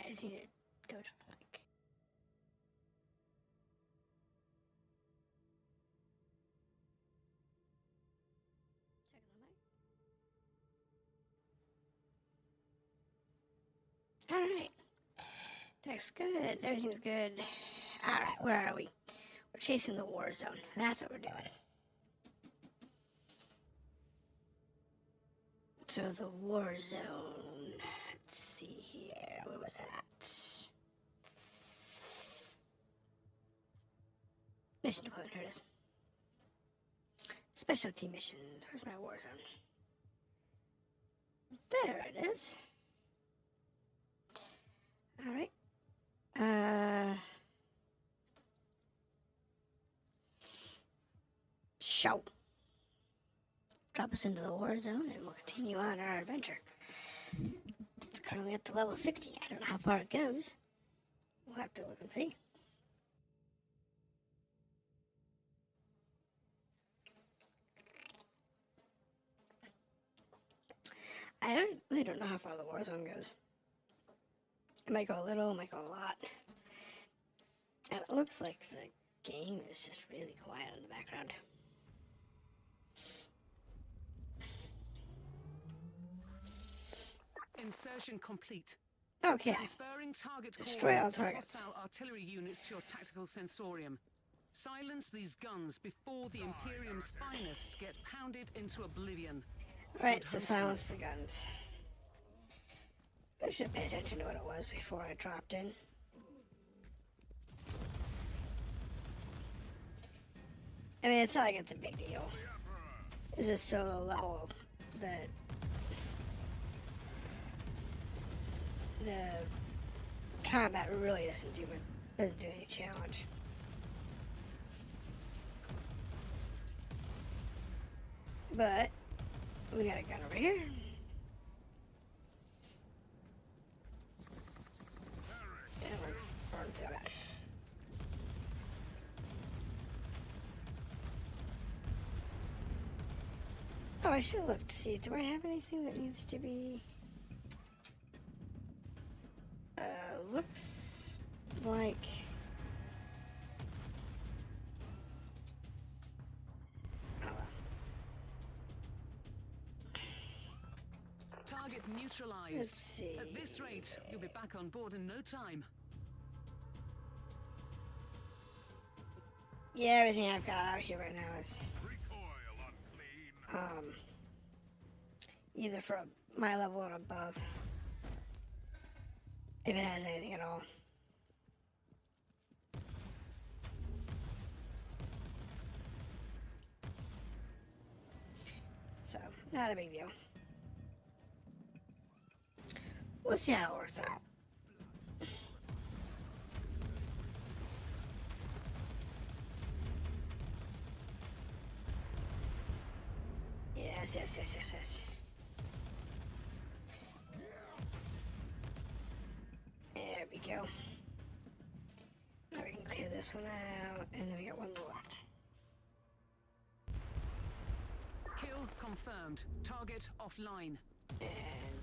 I just need to do it like. Checking the mic. Alright. That's good. Everything's good. Alright, where are we? We're chasing the war zone. That's what we're doing. So the war zone. Let's see here. Where was that at? Mission deployment. Here it is. Specialty missions. Where's my war zone? There it is. Alright. Show. Drop us into the war zone and we'll continue on our adventure. It's currently up to level 60. I don't know how far it goes. We'll have to look and see. I really don't know how far the war zone goes. It might go a little, it might go a lot. And it looks like the game is just really quiet in the background. Insertion complete. Okay. Transferring target Destroy all targets. hostile artillery units to your tactical sensorium. Silence these guns before the Imperium's finest get pounded into oblivion. Alright, so silence the guns. I should have paid attention to what it was before I dropped in. I mean, it's not like it's a big deal. This is solo level that the combat really doesn't do any challenge. But we got a gun over here. And we're burning through it. Oh, I should look to see. Do I have anything that needs to be... looks like... Oh, Target neutralized. let's see. At this rate, you'll be back on board in no time. Yeah, everything I've got out here right now is... either from my level and above. If it has anything at all. So, not a big deal. We'll see how it works out. Yes. There we go. Now we can clear this one out, and then we got one more left. Kill confirmed. Target offline. And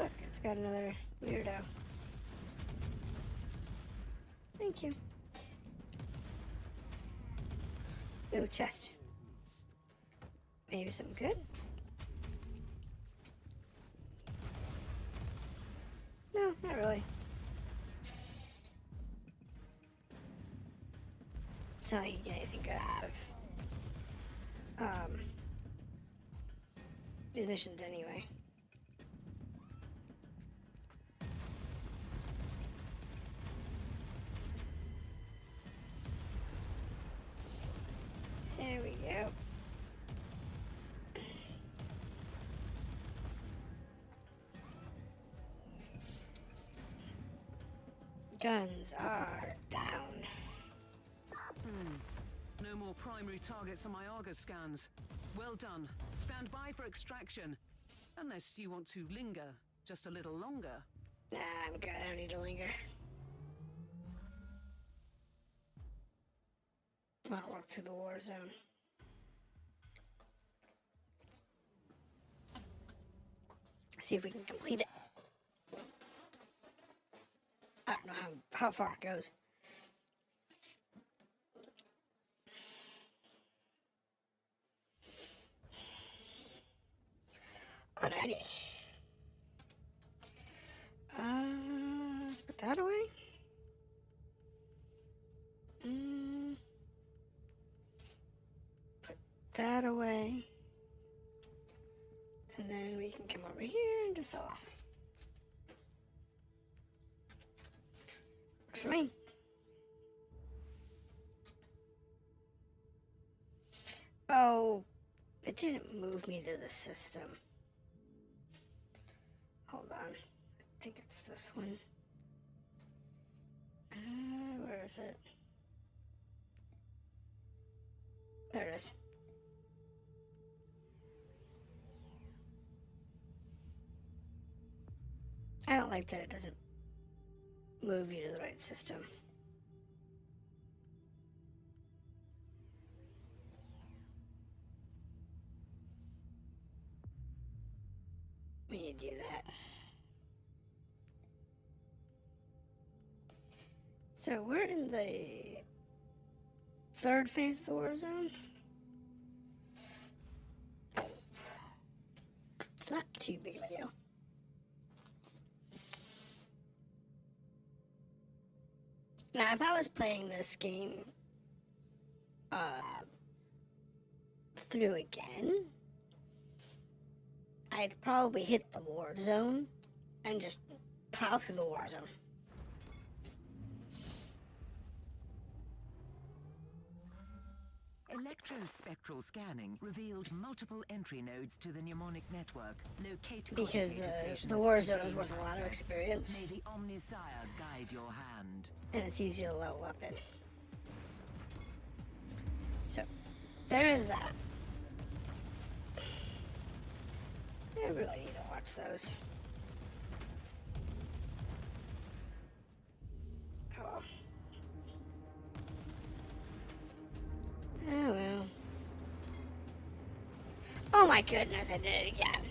look, it's got another weirdo. Thank you. Ooh, chest. Maybe something good? No, not really. It's not like you get anything good out of these missions anyway. There we go. Guns are down. No more primary targets on my Argus scans. Well done. Stand by for extraction. Unless you want to linger just a little longer. Nah, I'm good. I don't need to linger. I'll walk through the war zone. See if we can complete it. I don't know how far it goes. Alrighty. Let's put that away. Put that away. And then we can come over here and just off. Works for me. Oh, it didn't move me to the system. Hold on. I think it's this one. Where is it? There it is. I don't like that it doesn't move you to the right system. We need to do that. So we're in the third phase of the war zone. It's not too big of a deal. Now, if I was playing this game through again, I'd probably hit the war zone and just plow through the war zone. Electrospectral scanning revealed multiple entry nodes to the mnemonic network. Locate Because the war zone is worth a lot of experience. May the Omnisire guide your hand. And it's easy to level up in. So, there is that. I really need to watch those. Oh well. Oh well. Oh my goodness, I did it again.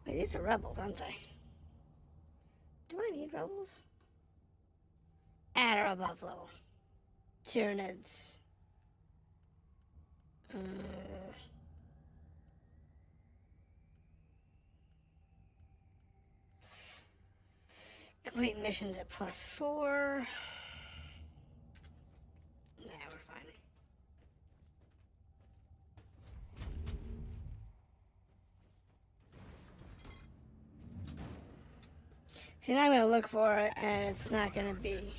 Wait, these are rebels, aren't they? Do I need rebels? At or above level. Tyranids. Complete missions at +4. Nah, we're fine. See, now I'm going to look for it, and it's not going to be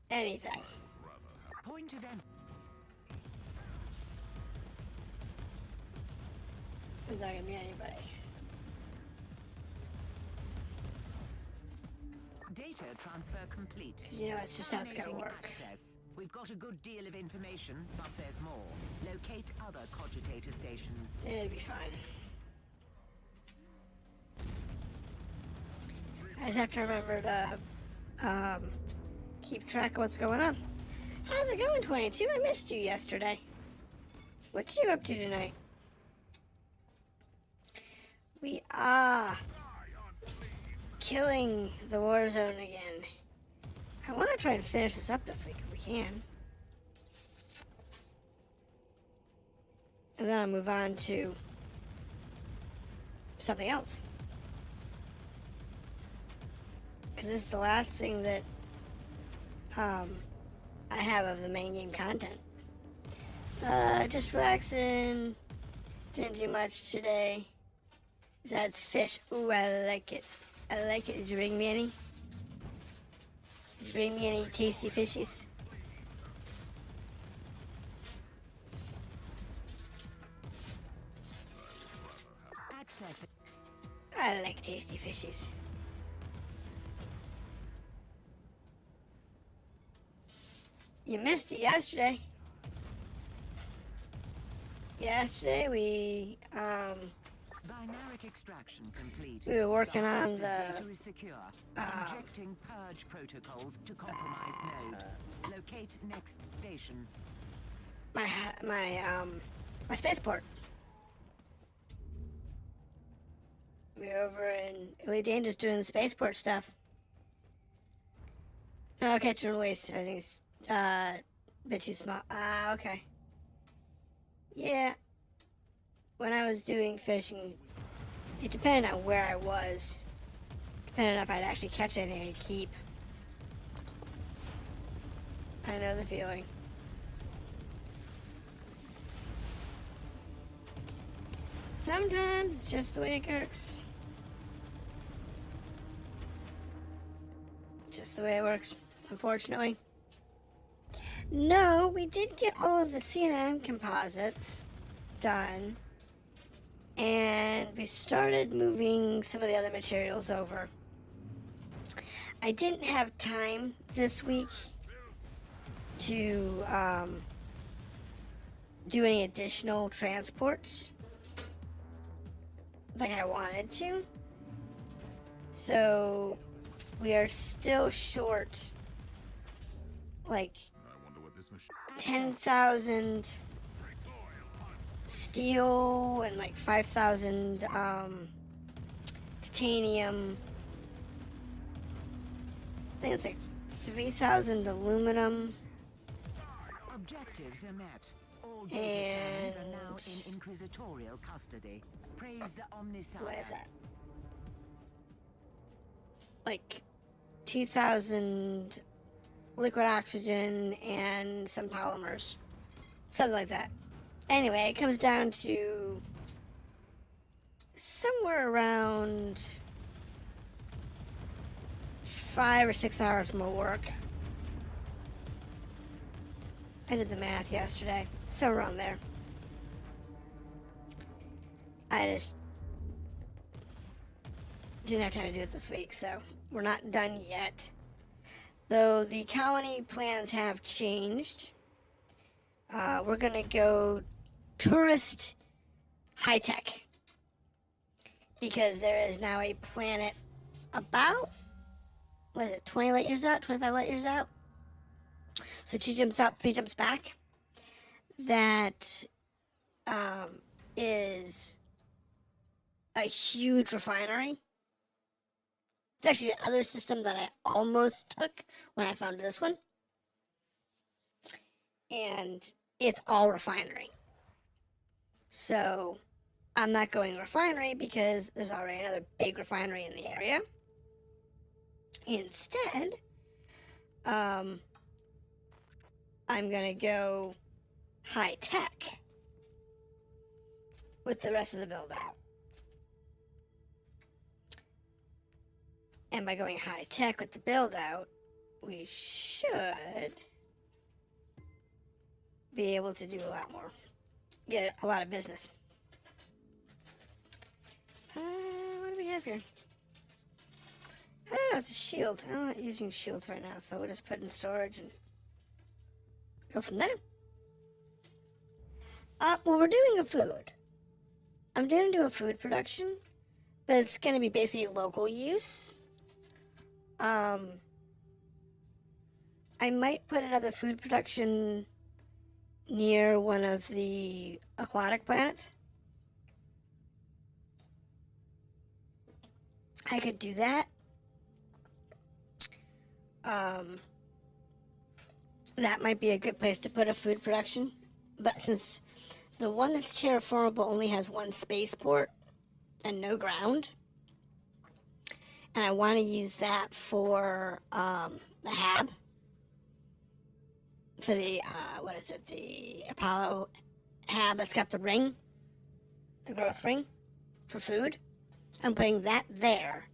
anything. Point of end. It's not going to be anybody. Data transfer complete. You know, that's just how it's going to Terminating work. access. We've got a good deal of information, but there's more. Locate other cogitator stations. It'll be fine. I just have to remember to keep track of what's going on. How's it going, 22? I missed you yesterday. What you up to tonight? We are killing the war zone again. I want to try and finish this up this week if we can. And then I'll move on to something else. Because this is the last thing that I have of the main game content. Just relaxing. Didn't do much today. Besides fish. Ooh, I like it. I like it. Did you bring me any? Did you bring me any tasty fishies? Access. I like tasty fishies. You missed it yesterday. Yesterday we Binaric extraction complete. We were working on Data the is secure. Injecting purge protocols to compromise node. Locate next station. my spaceport. We're over in Elite Dangerous doing the spaceport stuff. No, catch and release. I think it's a bit too small. Okay. Yeah. When I was doing fishing, it depended on where I was. Depending on if I'd actually catch anything to keep. I know the feeling. Sometimes it's just the way it works. It's just the way it works, unfortunately. No, we did get all of the CNN composites done. And we started moving some of the other materials over. I didn't have time this week to do any additional transports like I wanted to. So we are still short like 10,000 steel and like 5,000 titanium. I think it's like 3,000 aluminum. Objectives are met. All data And are now in inquisitorial custody. Praise the Omnissiah. what is that? Like 2,000 liquid oxygen and some polymers. Something like that. Anyway, it comes down to somewhere around 5 or 6 hours more work. I did the math yesterday. Somewhere around there. I just didn't have time to do it this week, so we're not done yet. Though the colony plans have changed. We're going to go tourist high-tech. Because there is now a planet about, what is it, 20 light years out? 25 light years out? So 2 jumps out, 3 jumps back. That is a huge refinery. It's actually the other system that I almost took when I found this one. And it's all refinery. So I'm not going refinery because there's already another big refinery in the area. Instead, I'm going to go high tech with the rest of the build out. And by going high tech with the build out, we should be able to do a lot more. Get a lot of business. What do we have here? I don't know, it's a shield. I'm not using shields right now, so we'll just put it in storage and go from there. Well, we're doing a food. I'm going to do a food production, but it's going to be basically local use. I might put another food production near one of the aquatic planets. I could do that. That might be a good place to put a food production. But since the one that's terraformable only has one spaceport and no ground, and I want to use that for the hab, for the, what is it, the Apollo hab that's got the ring, the growth ring for food. I'm putting that there,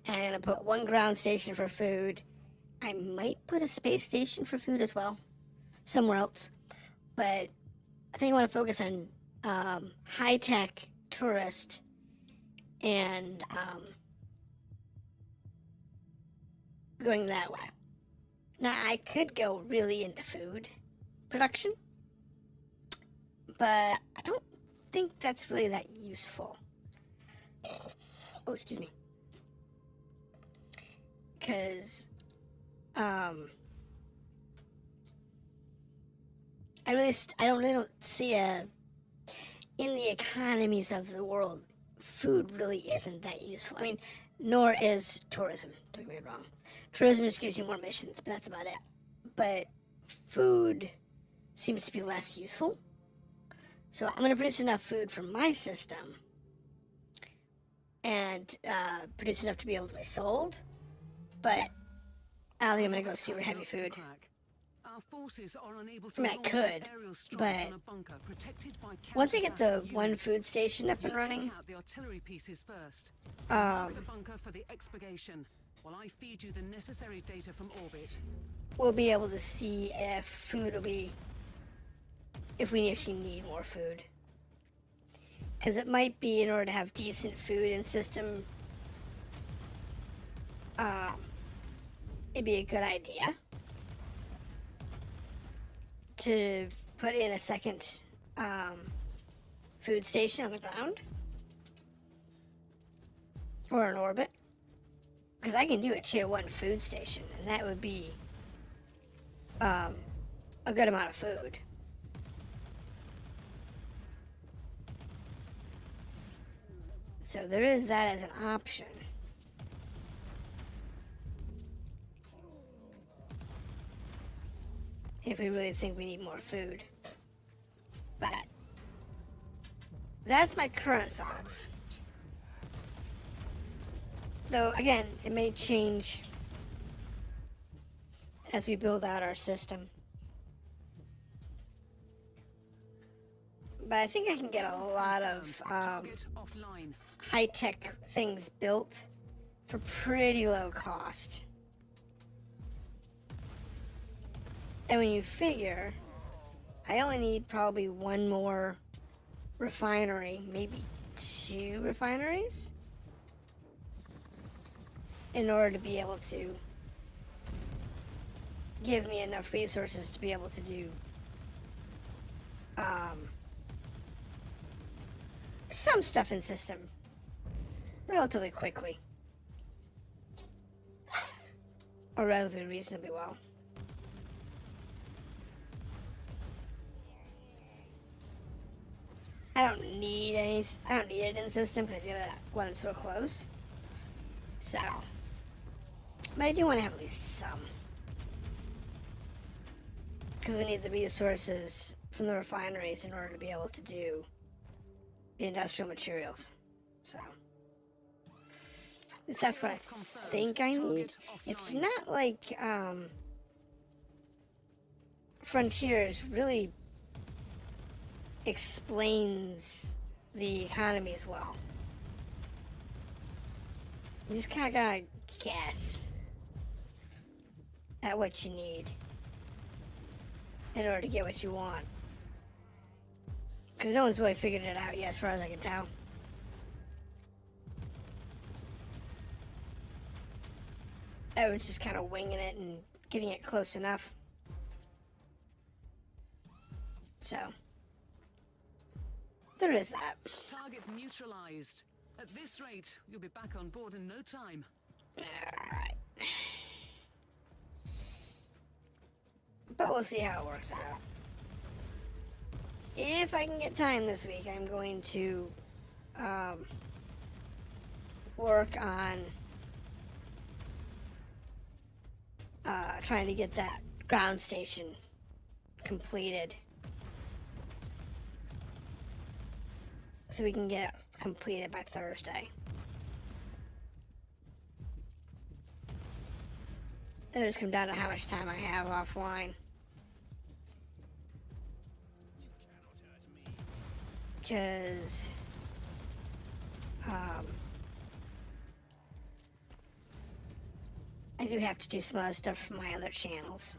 and I'm going to put one ground station for food. I might put a space station for food as well, somewhere else, but I think I want to focus on high-tech tourist and going that way. Now, I could go really into food production, but I don't think that's really that useful. Oh, excuse me. Because, I don't see in the economies of the world, food really isn't that useful. I mean, nor is tourism, don't get me wrong. Tourism just gives you more missions, but that's about it. But food seems to be less useful. So I'm going to produce enough food for my system and produce enough to be able to be sold. But I don't think I'm going to go super heavy food. Our forces are unable I mean, I could, but once I get the one food station up and running, the artillery pieces first. The bunker for the expurgation, while I feed you the necessary data from orbit. We'll be able to see if food will be, if we actually need more food. Because it might be, in order to have decent food in system, it'd be a good idea to put in a second food station on the ground or an orbit, because I can do a tier 1 food station, and that would be a good amount of food. So there is that as an option. If we really think we need more food. But that's my current thoughts. Though, again, it may change as we build out our system. But I think I can get a lot of high-tech things built for pretty low cost. And when you figure, I only need probably one more refinery, maybe 2 refineries, in order to be able to give me enough resources to be able to do some stuff in system relatively quickly, or relatively reasonably well. I don't need it in the system because I do that when it's real close. So, but I do want to have at least some, because we need the resources from the refineries in order to be able to do the industrial materials. So, that's what I think I need. It's not like Frontiers really explains the economy as well. You just kind of gotta guess at what you need in order to get what you want. Because no one's really figured it out yet, as far as I can tell. Everyone's just kind of winging it and getting it close enough. So, there is that. Target neutralized. At this rate, you'll be back on board in no time. Alright. But we'll see how it works out. If I can get time this week, I'm going to work on trying to get that ground station completed, so we can get it completed by Thursday. It'll just come down to how much time I have offline. Because I do have to do some other stuff for my other channels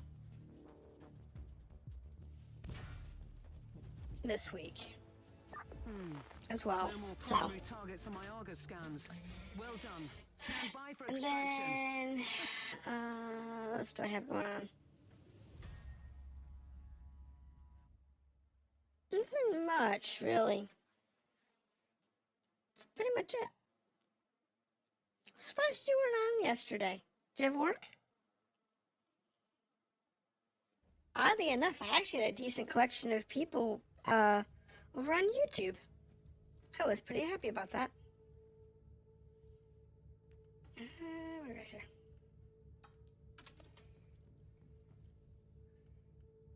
this week as well. No more So, primary targets on my Argus scans. Well done. Stand by for and extraction. then what else do I have going on? Nothing much, really. That's pretty much it. Surprised you weren't on yesterday. Did you have work? Oddly enough, I actually had a decent collection of people over on YouTube. I was pretty happy about that. What do I hear?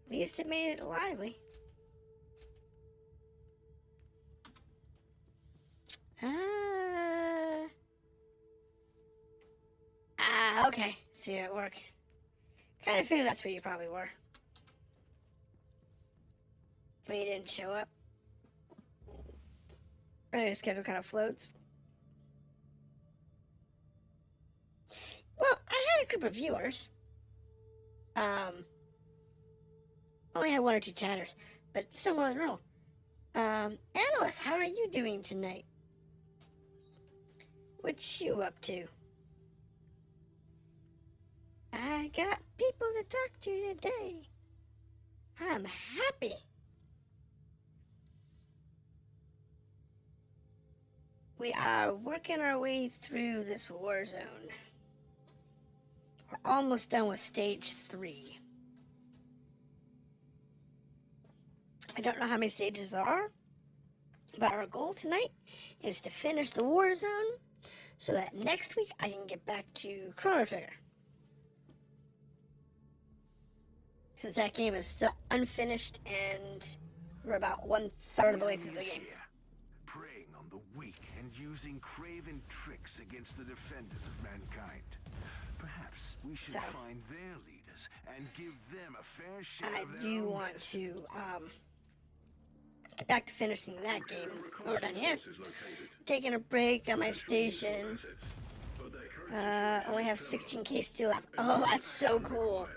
At least it made it lively. Okay. So you're at work. Kind of figured that's where you probably were. When you didn't show up. And your schedule kind of floats. Well, I had a group of viewers. Only had one or two chatters, but still more than normal. Analyst, how are you doing tonight? What you up to? I got people to talk to today. I'm happy. We are working our way through this war zone. We're almost done with stage 3. I don't know how many stages there are, but our goal tonight is to finish the war zone so that next week I can get back to Chrono Trigger. Since that game is still unfinished and we're about 1/3 of the way through the game. Preying on the weak and using craven tricks against the defenders of mankind. Perhaps we should find their leaders and give them a fair share I of their do own want medicine. to get back to finishing that game. We're done here. Taking a break on my station. Only have 16k steel left. Oh, that's so cool.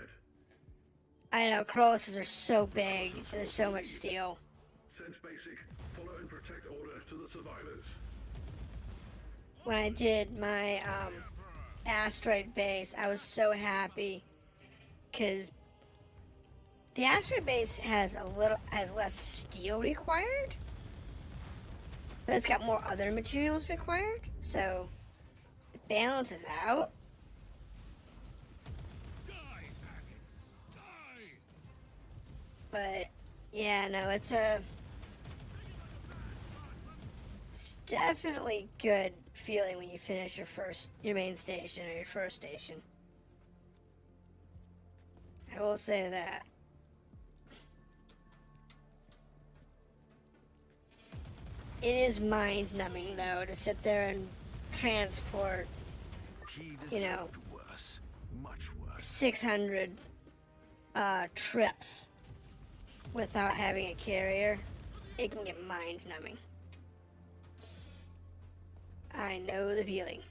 I know, Crolluses are so big. There's so much steel. Sense basic. Follow and protect order to the survivors. When I did my asteroid base, I was so happy because the asteroid base has less steel required, but it's got more other materials required, so it balances out. But yeah, no, it's definitely good feeling when you finish your main station or your first station. I will say that. It is mind-numbing though to sit there and transport, you know, Worse. Much worse. 600 trips without having a carrier. It can get mind-numbing. I know the feeling.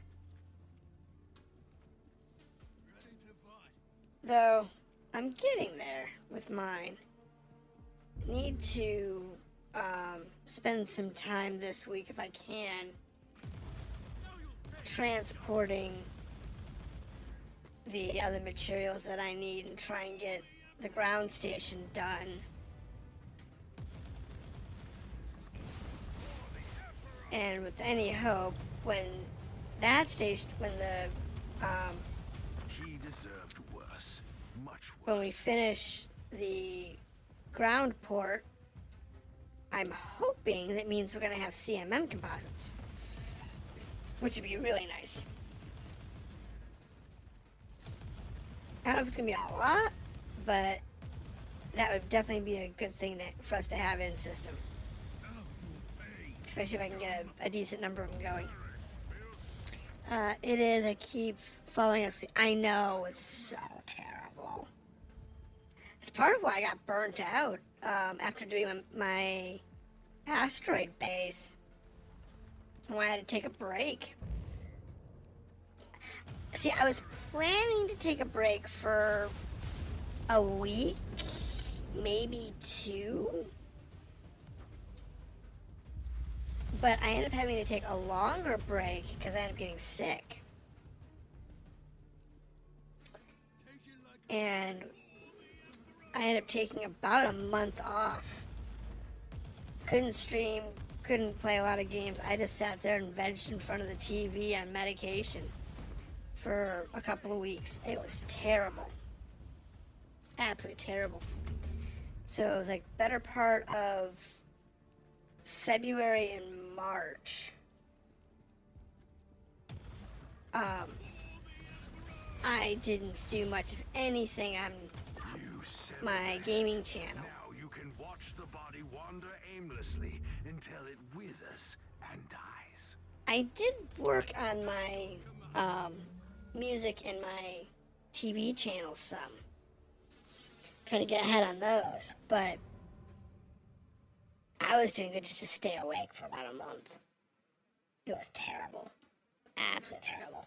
Though, I'm getting there with mine. Need to spend some time this week, if I can, transporting the other materials that I need and try and get the ground station done. And with any hope, when the He deserved worse. Much worse. when we finish the ground port, I'm hoping that means we're gonna have CMM composites, which would be really nice. I don't know if it's gonna be a lot, but that would definitely be a good thing for us to have in system. Especially if I can get a decent number of them going. It is. I keep falling asleep. I know, it's so terrible. It's part of why I got burnt out after doing my asteroid base. Why I had to take a break. See, I was planning to take a break for a week, maybe 2. But I ended up having to take a longer break because I ended up getting sick. And I ended up taking about a month off. Couldn't stream, couldn't play a lot of games. I just sat there and vegged in front of the TV on medication. for a couple of weeks. It was terrible. Absolutely terrible. So it was like better part of February and March. I didn't do much of anything on my gaming channel. Now you can watch the body wander aimlessly until it withers and dies. I did work on my music and my TV channel some. Trying to get ahead on those, but I was doing good just to stay awake for about a month. It was terrible. Absolutely terrible.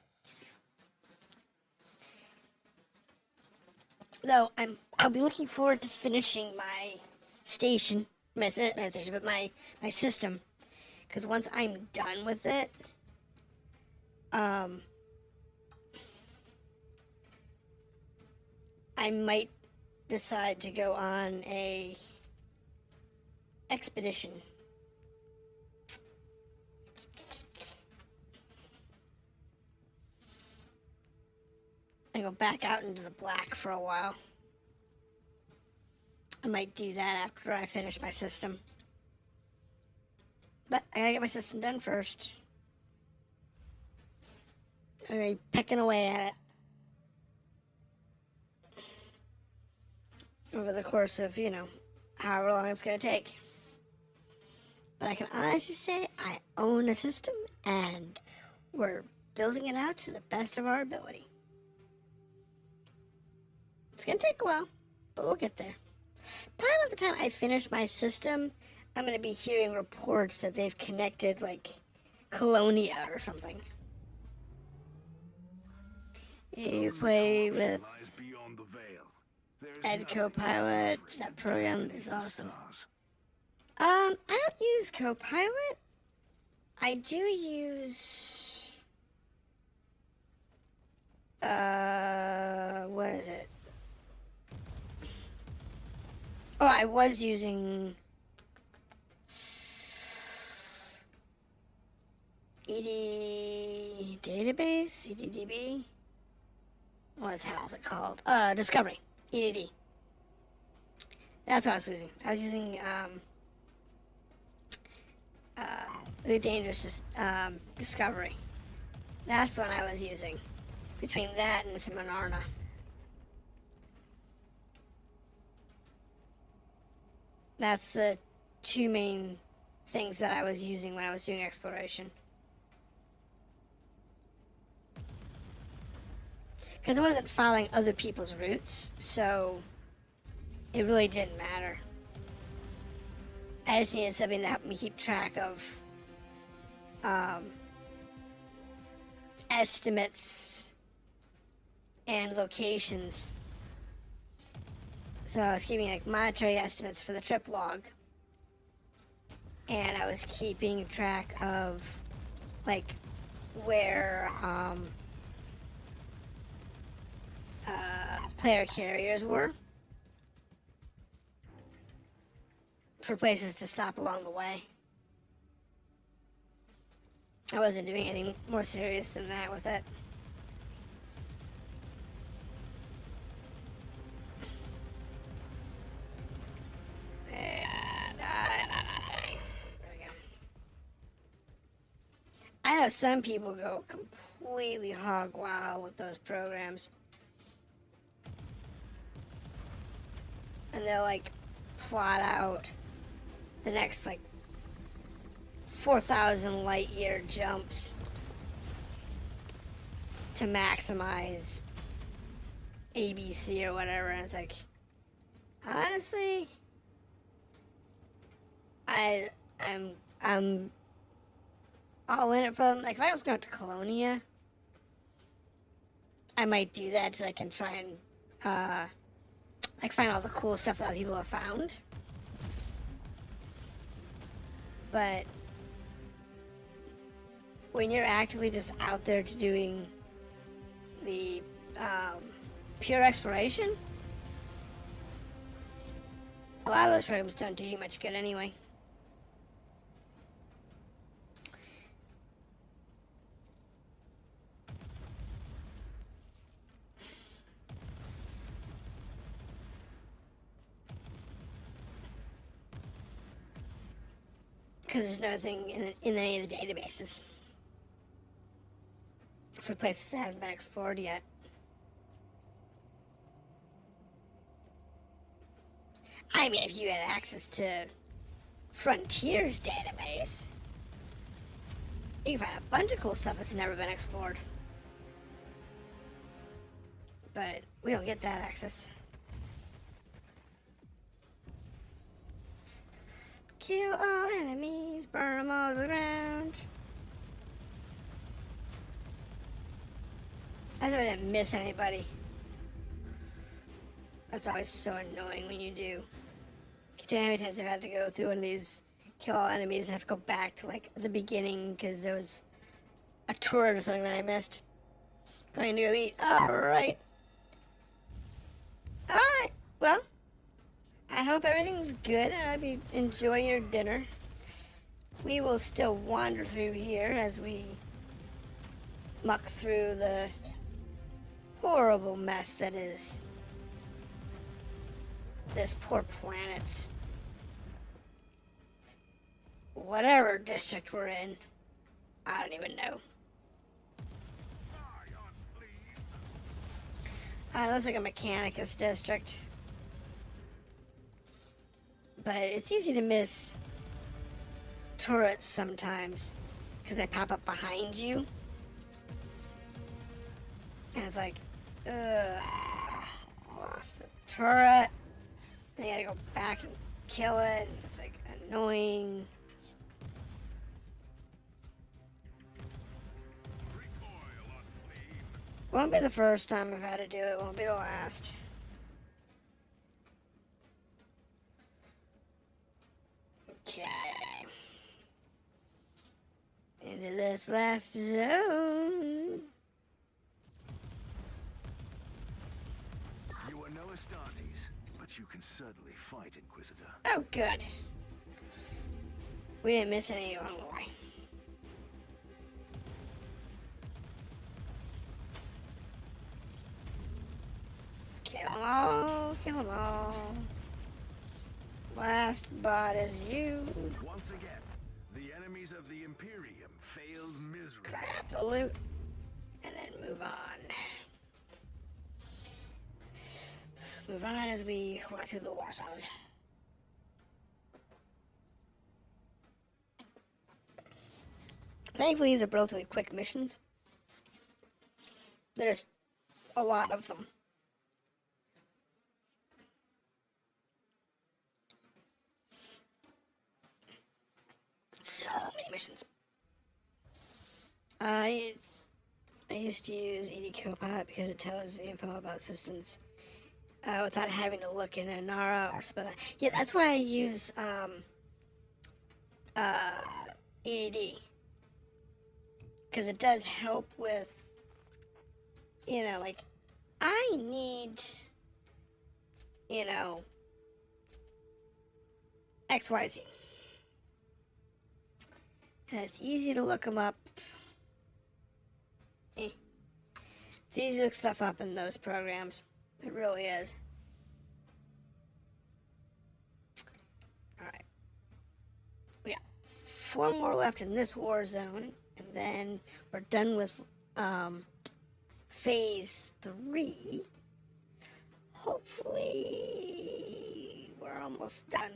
Though I'll be looking forward to finishing my station, not my station, but my system, because once I'm done with it, I might decide to go on a expedition. And go back out into the black for a while. I might do that after I finish my system. But I gotta get my system done first. I'm gonna be pecking away at it over the course of, however long it's gonna take. But I can honestly say I own a system and we're building it out to the best of our ability. It's gonna take a while, but we'll get there. Probably by the time I finish my system, I'm gonna be hearing reports that they've connected, like, Colonia or something. You play with Ed Copilot. That program is awesome. I don't use Copilot. I do use... what is it? Oh, I was using ED database, EDDB. What the hell is it called? Discovery, EDD. That's what I was using. I was using the dangerous Discovery. That's the one I was using. Between that and Seminarna. That's the two main things that I was using when I was doing exploration. Because I wasn't following other people's routes, so it really didn't matter. I just needed something to help me keep track of estimates and locations. So I was keeping like monetary estimates for the trip log, and I was keeping track of like where player carriers were for places to stop along the way. I wasn't doing anything more serious than that with it. I know some people go completely hog wild with those programs. And they'll like plot out the next like 4,000 light year jumps to maximize ABC or whatever, and it's like, honestly, I'm all in it for them. Like if I was going to Colonia, I might do that so I can try and like find all the cool stuff that other people have found. But when you're actively just out there to doing the pure exploration, a lot of those programs don't do you much good anyway. Because there's nothing in any of the databases for places that haven't been explored yet. I mean, if you had access to Frontier's database, you can find a bunch of cool stuff that's never been explored. But we don't get that access. Kill all enemies, burn them all to the ground. I hope I didn't miss anybody. That's always so annoying when you do. How many times I've had to go through one of these kill all enemies and have to go back to like the beginning because there was a turret or something that I missed. Going to go eat. Alright. Alright. Well, I hope everything's good and I hope you enjoy your dinner. We will still wander through here as we muck through the horrible mess that is this poor planet's whatever district we're in. I don't even know. It looks like a Mechanicus district. But it's easy to miss turrets sometimes because they pop up behind you. And it's like, lost the turret. Then you gotta go back and kill it. And it's like annoying. Won't be the first time I've had to do it. Won't be the last. Okay. Into this last zone. You are no Astartes, but you can certainly fight, Inquisitor. Oh, good. We didn't miss any along the way. Kill them all. Kill them all. Last bot is you. Once again, the enemies of the Imperium failed miserably. Grab the loot. And then move on. Move on as we walk through the war zone. Thankfully, these are relatively quick missions. There's a lot of them. So many missions. I used to use ED Copilot because it tells me info about systems without having to look in Anara or something like that. Yeah, that's why I use EDD. Because it does help with, you know, like, I need, you know, XYZ. And it's easy to look them up. It's easy to look stuff up in those programs. It really is. Alright. We got 4 more left in this war zone. And then we're done with phase 3. Hopefully we're almost done.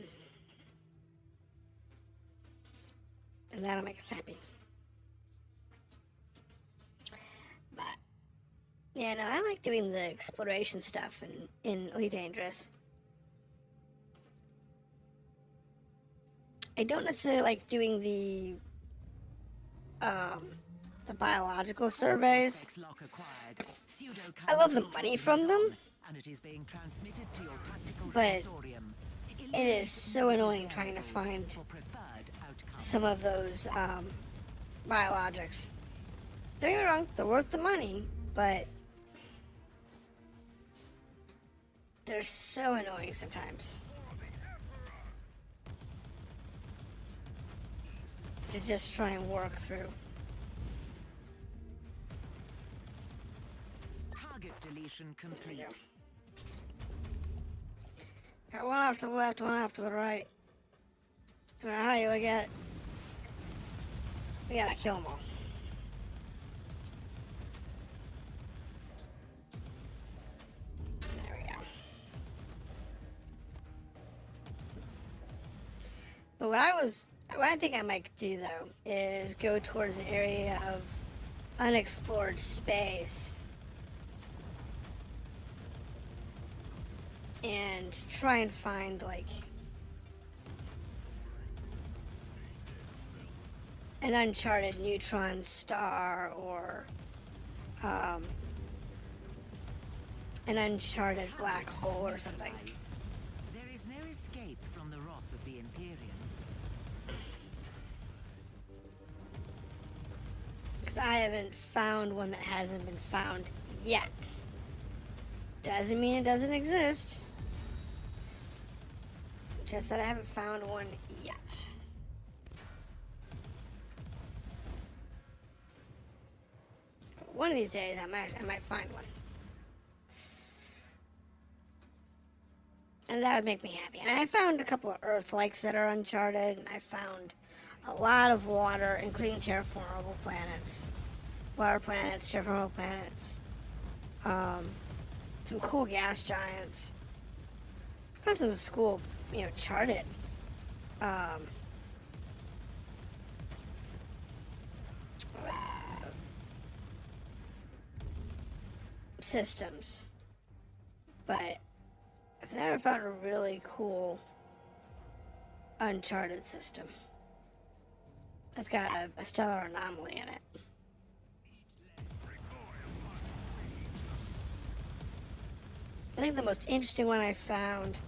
And that'll make us happy. But yeah, no, I like doing the exploration stuff in Elite Dangerous. I don't necessarily like doing the biological surveys. I love the money from them, but it is so annoying trying to find some of those biologics. Don't get me wrong, they're worth the money, but they're so annoying sometimes to just try and work through. Target deletion complete. Got one off to the left, one off to the right. No matter how you look at it. We gotta kill them all. There we go. But what I think I might do though is go towards an area of unexplored space and try and find like an uncharted neutron star or an uncharted black hole or something. There is no escape from the wrath of the Imperium. Because I haven't found one that hasn't been found yet. Doesn't mean it doesn't exist. Just that I haven't found one yet. One of these days I might find one. And that would make me happy. And I found a couple of Earth-likes that are uncharted, and I found a lot of water, including terraformable planets. Water planets, terraformable planets. Some cool gas giants. Found some cool, charted. Systems. But I've never found a really cool uncharted system that's got a stellar anomaly in it. I think the most interesting one I found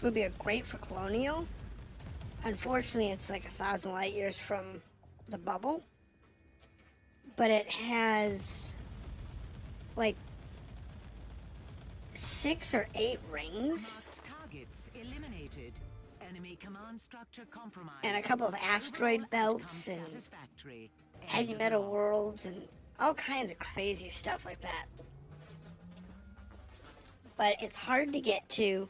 would be a Great for Colonial. Unfortunately, it's like 1,000 light years from the bubble, but it has like 6 or 8 rings. Targets eliminated. Enemy command structure compromised. And a couple of asteroid belts and heavy metal worlds and all kinds of crazy stuff like that. But it's hard to get to.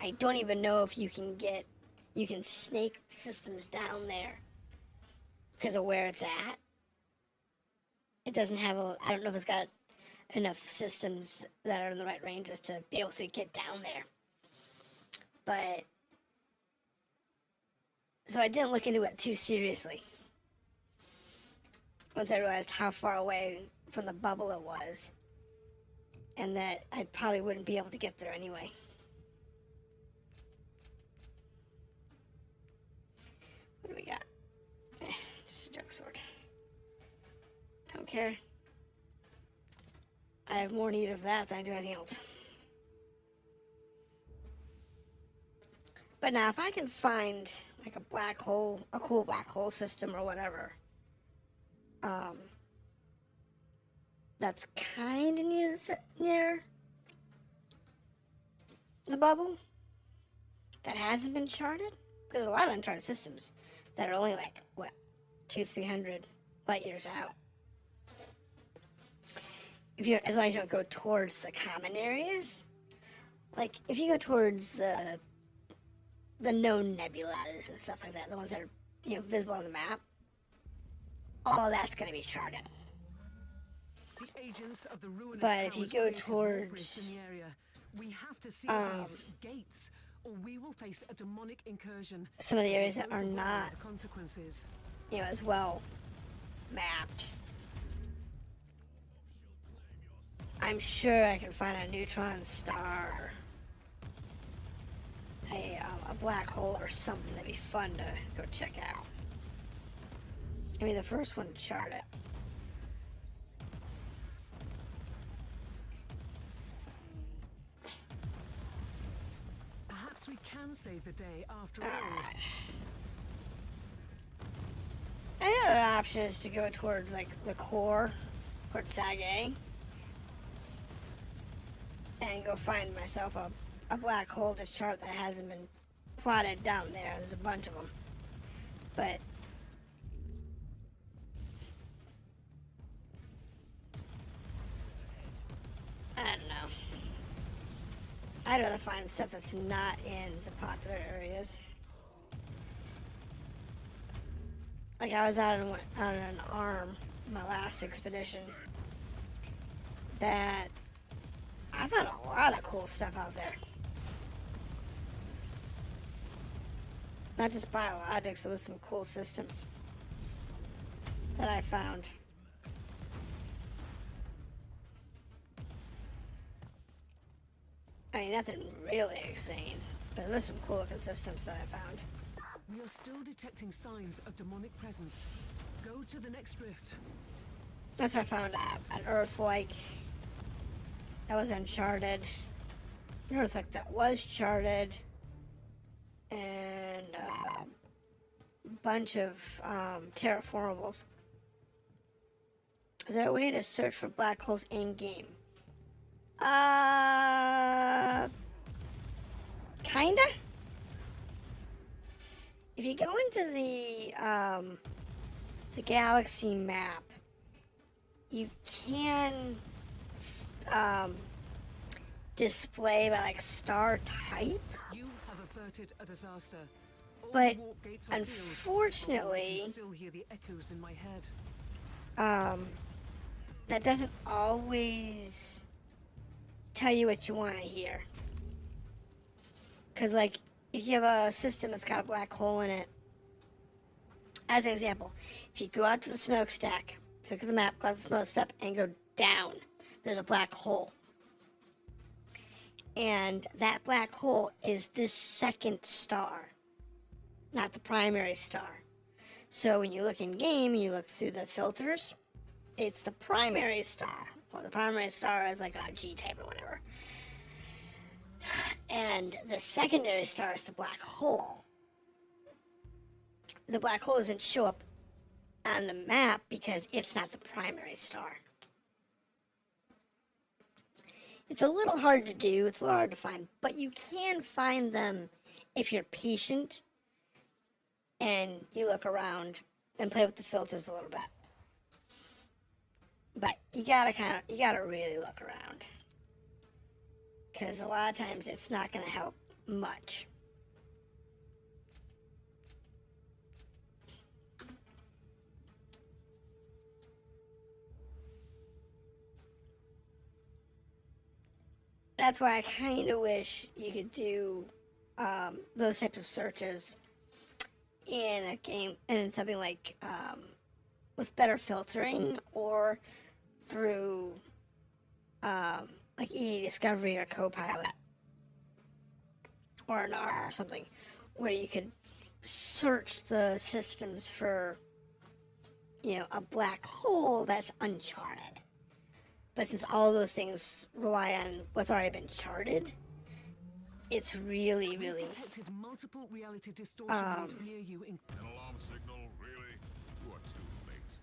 I don't even know if you can snake systems down there because of where it's at. It doesn't have I don't know if it's got enough systems that are in the right ranges to be able to get down there. But so I didn't look into it too seriously once I realized how far away from the bubble it was, and that I probably wouldn't be able to get there anyway. What do we got? Just a jug sword. Don't care. I have more need of that than I do anything else. But now, if I can find like a black hole, a cool black hole system or whatever, that's kind of near the bubble that hasn't been charted. There's a lot of uncharted systems that are only like, what, 200-300 light years out. As long as you don't go towards the common areas. Like, if you go towards the known nebulas and stuff like that, the ones that are, visible on the map, all that's going to be charted. The agents of the ruinous But if you towers go created towards, in the area. We have to seal these gates, or we will face a demonic incursion. some of the areas that are not, The consequences. as well mapped, I'm sure I can find a neutron star, a black hole or something that'd be fun to go check out. I mean, the first one to chart it. Perhaps we can save the day after all. Alright. Another option is to go towards, like, the core, towards Sage, and go find myself a black hole to chart that hasn't been plotted down there. There's a bunch of them. But I don't know. I'd rather find stuff that's not in the popular areas. Like, I was out on an arm, my last expedition, that I found a lot of cool stuff out there. Not just biologics, there was some cool systems that I found. I mean, nothing really insane, but there was some cool looking systems that I found. We are still detecting signs of demonic presence. Go to the next rift. That's where I found an Earth-like that was uncharted. An Earth-like that was charted. And a bunch of terraformables. Is there a way to search for black holes in-game? Kinda? If you go into the galaxy map, you can display by like star type, You have averted a disaster. All but the warp gates are sealed. unfortunately, I can still hear the echoes in my head. that doesn't always tell you what you want to hear. Because, like, if you have a system that's got a black hole in it, as an example, if you go out to the smokestack, look at the map, go out to the smokestack, and go down, there's a black hole. And that black hole is this second star, not the primary star. So when you look in game, you look through the filters, it's the primary star. Well, the primary star is like a G-type or whatever. And the secondary star is the black hole. The black hole doesn't show up on the map because it's not the primary star. It's a little hard to do, it's a little hard to find, but you can find them if you're patient and you look around and play with the filters a little bit. But you gotta really look around. Because a lot of times it's not gonna help much. That's why I kind of wish you could do those types of searches in a game, in something like with better filtering, or through like EA Discovery or Copilot or an R or something, where you could search the systems for, you know, a black hole that's uncharted. But since all those things rely on what's already been charted, it's really, really Detected multiple reality distortion waves near you. An alarm signal, really? You are too late.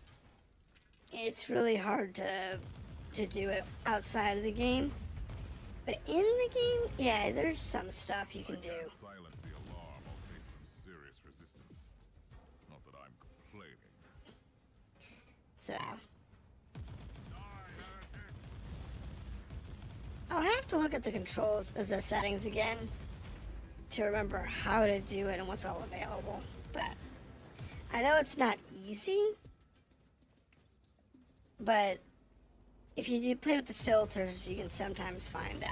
it's really hard to do it outside of the game. But in the game, yeah, there's some stuff you can do. Silence the alarm or face some serious resistance. Not that I'm complaining. So I'll have to look at the controls, the settings again, to remember how to do it and what's all available. But I know it's not easy, but if you do play with the filters, you can sometimes find it.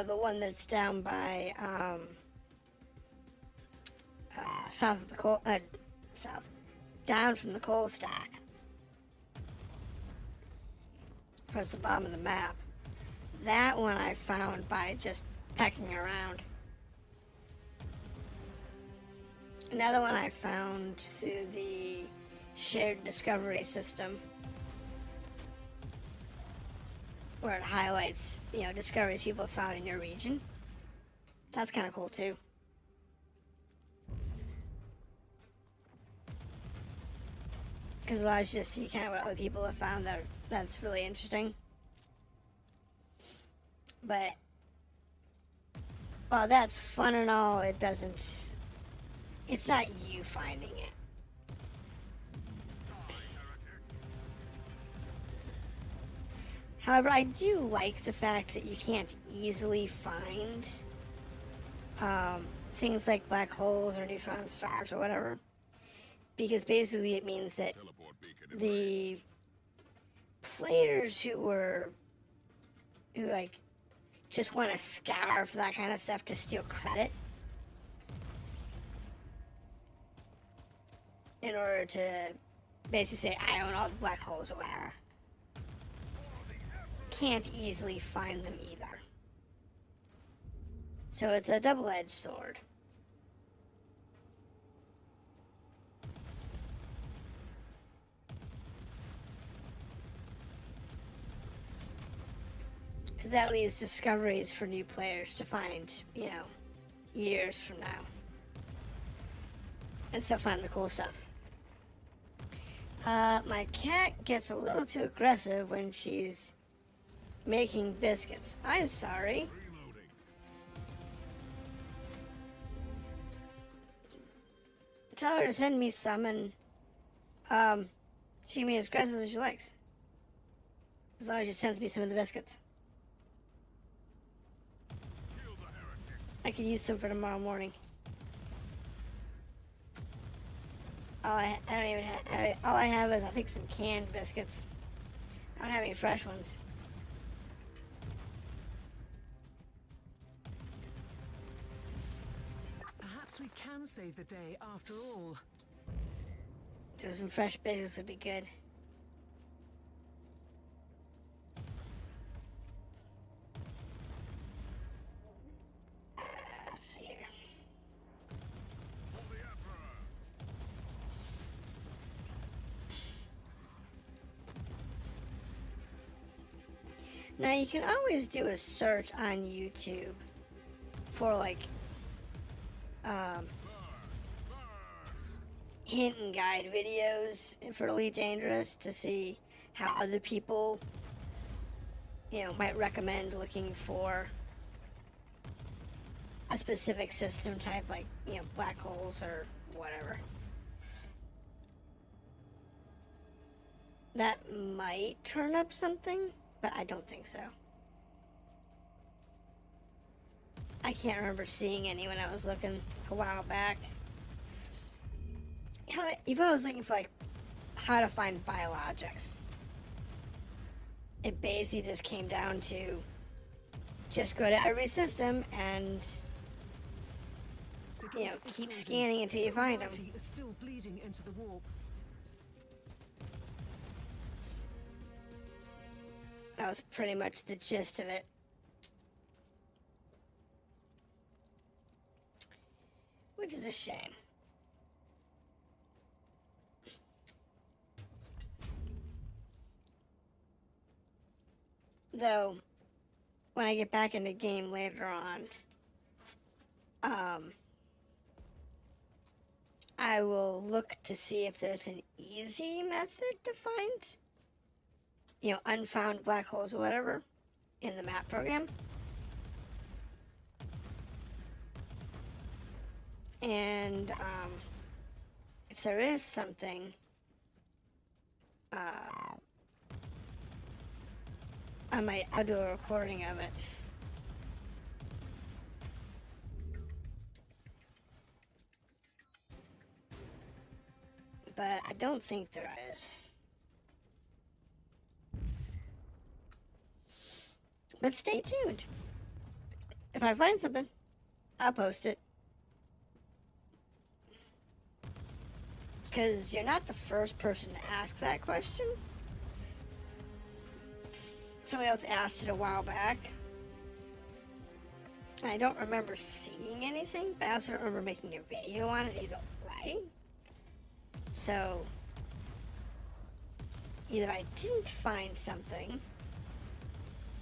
The one that's down by south of the coal, down from the coal stack, towards the bottom of the map. That one I found by just pecking around. Another one I found through the shared discovery system, where it highlights, you know, discoveries people have found in your region. That's kind of cool too. Because it allows you to see kind of what other people have found that's really interesting. But while that's fun and all, it's not you finding it. However, I do like the fact that you can't easily find things like black holes or neutron stars or whatever, because basically it means that Teleport beacon in the players who like just want to scour for that kind of stuff to steal credit in order to basically say I own all the black holes or whatever, can't easily find them either. So it's a double-edged sword. Because that leaves discoveries for new players to find, you know, years from now. And still find the cool stuff. My cat gets a little too aggressive when she's making biscuits. I'm sorry. reloading. Tell her to send me some and she can be as aggressive as she likes. As long as she sends me some of the biscuits. Kill the heretic. I could use some for tomorrow morning. All I have is I think some canned biscuits. I don't have any fresh ones. Perhaps we can save the day after all. So some fresh biscuits would be good. Let's see here. For the Emperor. Now you can always do a search on YouTube for like hint and guide videos for Elite Dangerous to see how other people, you know, might recommend looking for a specific system type, like, you know, black holes or whatever. That might turn up something, but I don't think so. I can't remember seeing any when I was looking a while back. You know, even when I was looking for like how to find biologics, it basically just came down to just go to every system and, you know, keep scanning until you find them. Party is still bleeding into the warp. That was pretty much the gist of it. Which is a shame. Though, when I get back in the game later on, I will look to see if there's an easy method to find, you know, unfound black holes or whatever in the map program. And if there is something, I'll do a recording of it. But I don't think there is. But stay tuned. If I find something, I'll post it. Because you're not the first person to ask that question. Somebody else asked it a while back. I don't remember seeing anything, but I also don't remember making a video on it either way. So, either I didn't find something,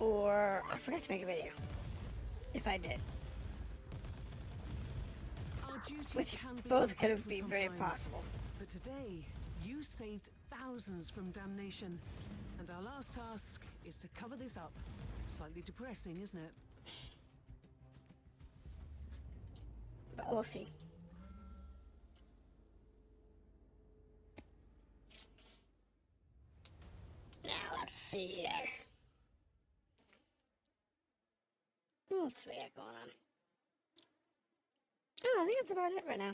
or I forgot to make a video. If I did. Our duty Which can be both could have painful been very sometimes, possible. But today, you saved thousands from damnation. And our last task is to cover this up. Slightly depressing, isn't it? But we'll see. Now let's see here. What else we got going on? Oh, I think that's about it right now.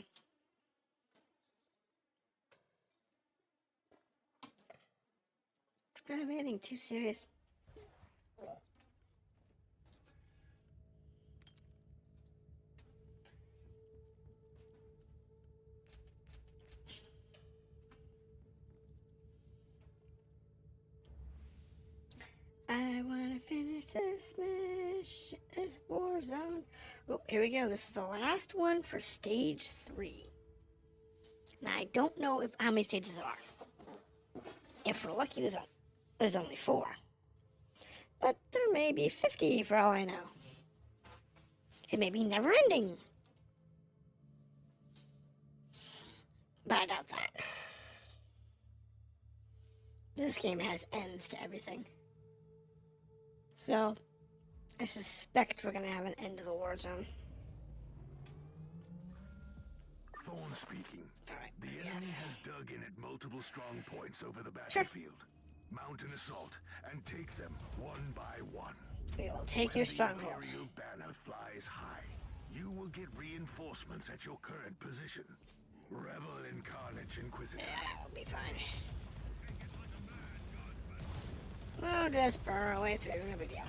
I don't have anything too serious. I want to finish this war zone. Oh, here we go. This is the last one for stage 3. Now, I don't know how many stages there are. If we're lucky, there's only 4. But there may be 50 for all I know. It may be never ending. But I doubt that. This game has ends to everything. So, I suspect we're going to have an end to the war zone. Thorn speaking. Alright, The yeah. enemy has dug in at multiple strong points over the battlefield. Mount an assault and take them one by one. We will take your When the strongholds. Imperial banner flies high, you will get reinforcements at your current position. Revel in carnage, Inquisitor. Yeah, we'll be fine. We'll just burn our way through, no big deal.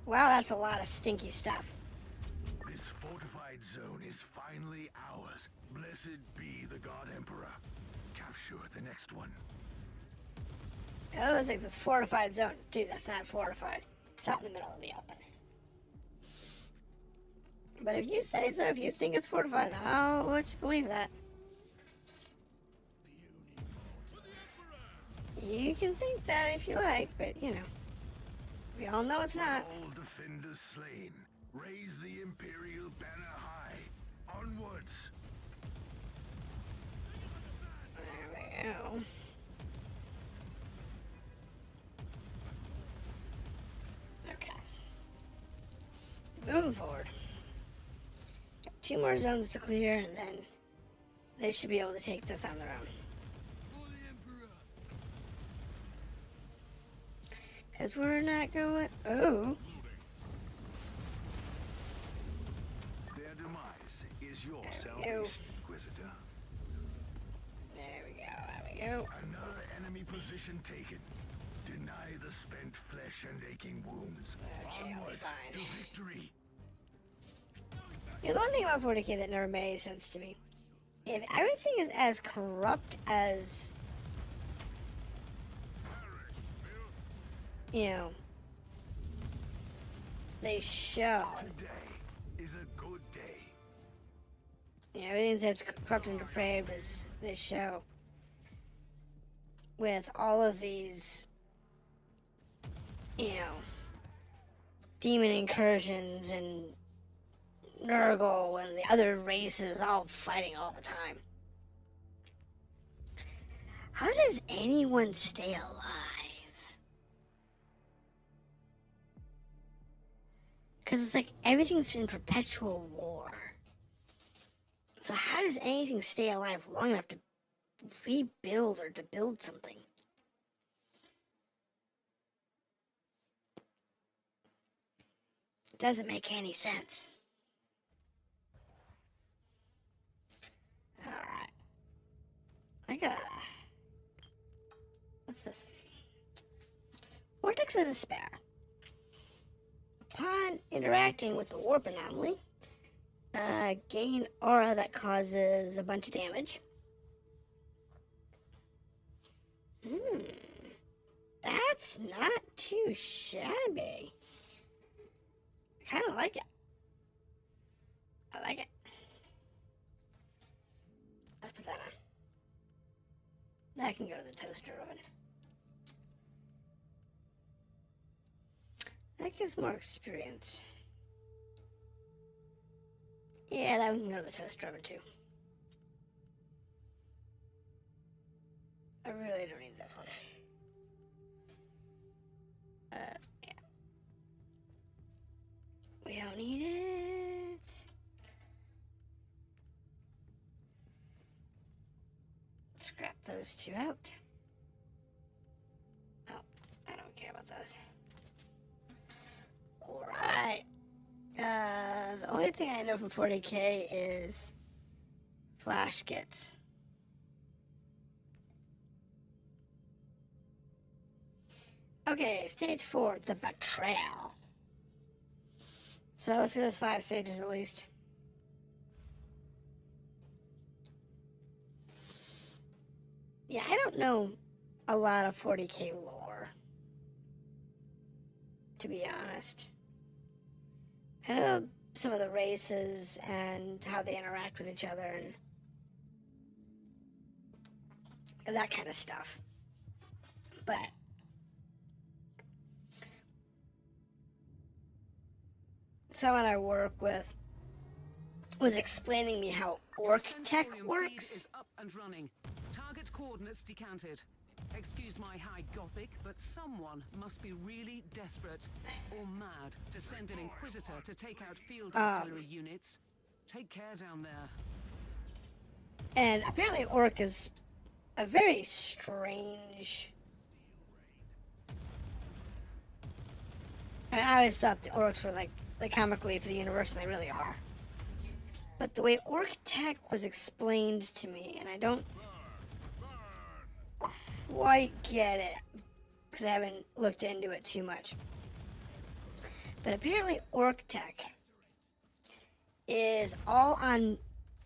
Wow, that's a lot of stinky stuff. This fortified zone is finally ours. Blessed be the God Emperor. Capture the next one. Oh, looks like this fortified zone. Dude, that's not fortified. It's out in the middle of the open. But if you say so, if you think it's fortified, I'll let you believe that. You can think that if you like, but, you know, we all know it's not. All defenders slain. Raise the Imperial banner high. Onwards. There we go. Okay. Moving forward. Got 2 more zones to clear, and then they should be able to take this on their own. Because we're not going... Oh. Their demise is your There we salvation, go. Inquisitor. There we go, there we go. Another enemy position taken. Deny the spent flesh and aching wounds. Okay, I'll be Onwards fine. to victory. The one thing about 40k that never made any sense to me, if everything is as corrupt as, you know, they show, Today is a good day. you know, everything's as corrupt and depraved as they show, with all of these, you know, demon incursions and Nurgle and the other races all fighting all the time. How does anyone stay alive? Because it's like everything's in perpetual war. So how does anything stay alive long enough to rebuild or to build something? It doesn't make any sense. Alright. I got... What's this? Vortex of Despair. Upon interacting with the warp anomaly, gain aura that causes a bunch of damage. That's not too shabby. I kind of like it. I like it. Let's put that on. That can go to the toaster oven. That gives more experience. Yeah, that one can go to the toaster oven too. I really don't need this one. Yeah. We don't need it. Scrap those 2 out. Oh, I don't care about those. Alright. The only thing I know from 40k is flash kits. Okay, stage 4, the betrayal. So let's do those 5 stages at least. Yeah, I don't know a lot of 40k lore, to be honest. I know some of the races and how they interact with each other and that kind of stuff. But someone I work with was explaining me how orc tech Sensorium feed works. is up and running. Target coordinates decanted. Excuse my high gothic, but someone must be really desperate or mad to send an Inquisitor to take out field artillery units. Take care down there. And apparently orc is a very strange... I mean, I always thought the orcs were like the comic relief of the universe, and they really are. But the way orc tech was explained to me, and I don't quite get it, because I haven't looked into it too much. But apparently orc tech is all on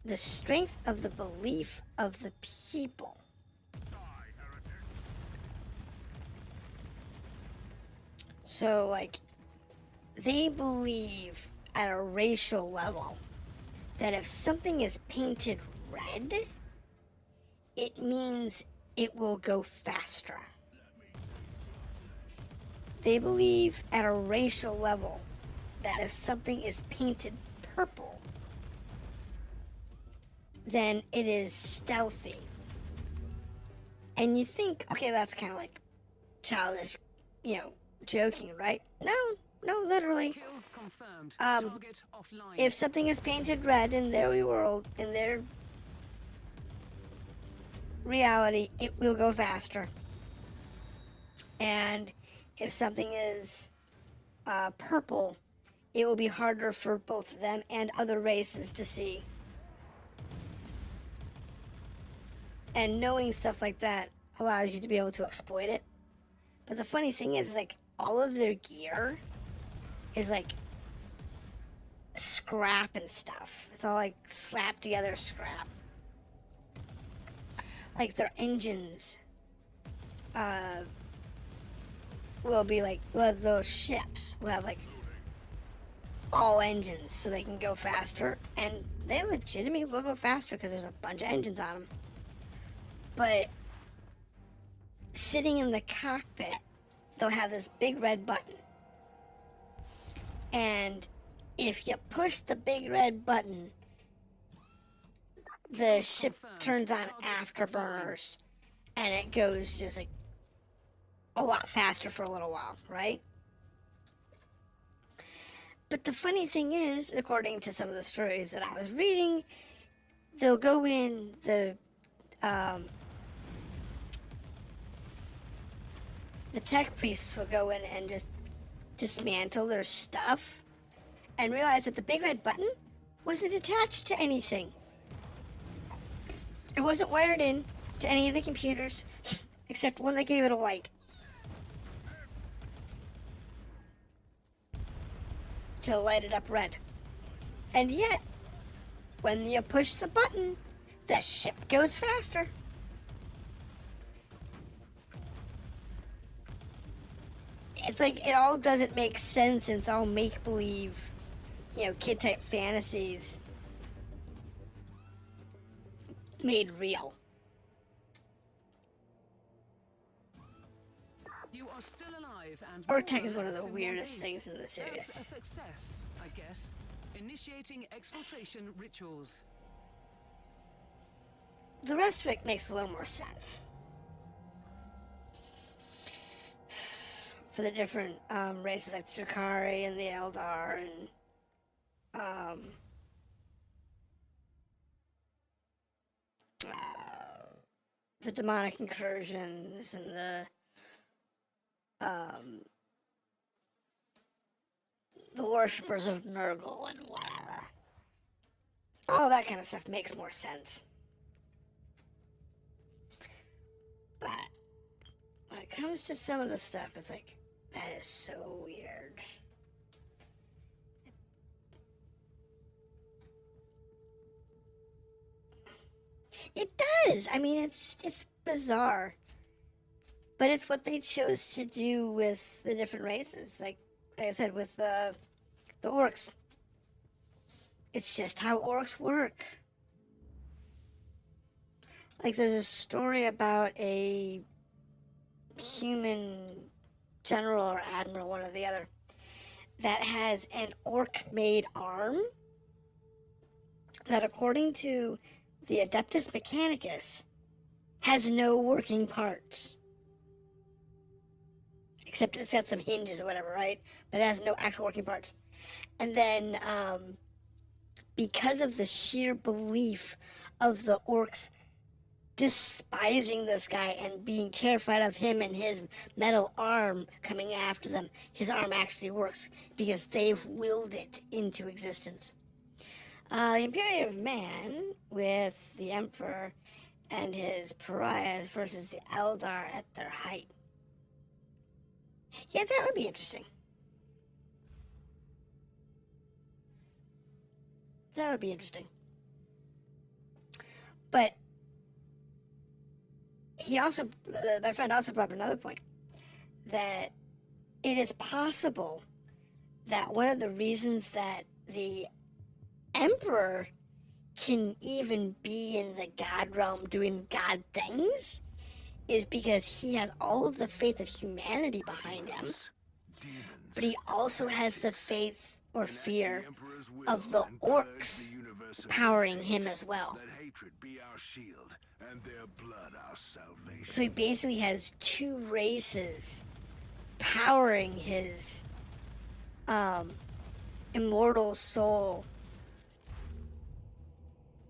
the strength of the belief of the people. So, like, they believe at a racial level that if something is painted red, it means it will go faster. They believe at a racial level that if something is painted purple, then it is stealthy. And you think, okay, that's kind of like childish, joking, right? No, literally. Kill confirmed. Target offline. If something is painted red in their world, in their reality, it will go faster. And if something is purple, it will be harder for both them and other races to see. And knowing stuff like that allows you to be able to exploit it. But the funny thing is, like, all of their gear is like scrap and stuff. It's all like slapped together scrap. Like their engines will be like, those ships will have like all engines so they can go faster, and they legitimately will go faster because there's a bunch of engines on them. But sitting in the cockpit, they'll have this big red button. And if you push the big red button, the ship turns on afterburners, and it goes just like a lot faster for a little while, right? But the funny thing is, according to some of the stories that I was reading, they'll go in, the tech priests will go in and just dismantle their stuff and realize that the big red button wasn't attached to anything. It wasn't wired in to any of the computers except one that gave it a light to light it up red. And yet, when you push the button, the ship goes faster. It's like it all doesn't make sense, and it's all make-believe, kid-type fantasies made real. You are still alive, and Orc tech more is one of or the less in weirdest one things piece. in the series. That's a success, I guess. Initiating exfiltration rituals. The rest of it makes a little more sense. For the different races like the Drakari and the Eldar and the demonic incursions and the worshippers of Nurgle and whatever. All that kind of stuff makes more sense. But when it comes to some of the stuff, it's like, that is so weird. It does. I mean, it's bizarre. But it's what they chose to do with the different races. Like I said, with the orcs. It's just how orcs work. Like, there's a story about a human general or admiral, one or the other, that has an orc-made arm that, according to the Adeptus Mechanicus, has no working parts. Except it's got some hinges or whatever, right? But it has no actual working parts. And then, because of the sheer belief of the orcs despising this guy and being terrified of him and his metal arm coming after them, his arm actually works because they've willed it into existence. The Imperium of Man, with the Emperor and his pariahs versus the Eldar at their height. Yeah, that would be interesting. That would be interesting. But he also, my friend also brought up another point, that it is possible that one of the reasons that the Emperor can even be in the God realm doing God things is because he has all of the faith of humanity behind him, but he also has the faith or fear of the orcs powering him as well. So he basically has two races powering his immortal soul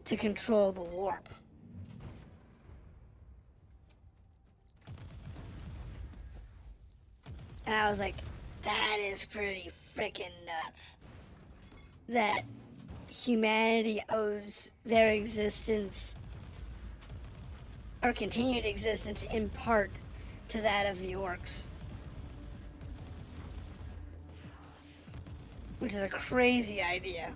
to control the warp. And I was like, that is pretty freaking nuts. That humanity owes their existence, or continued existence, in part to that of the orcs. Which is a crazy idea.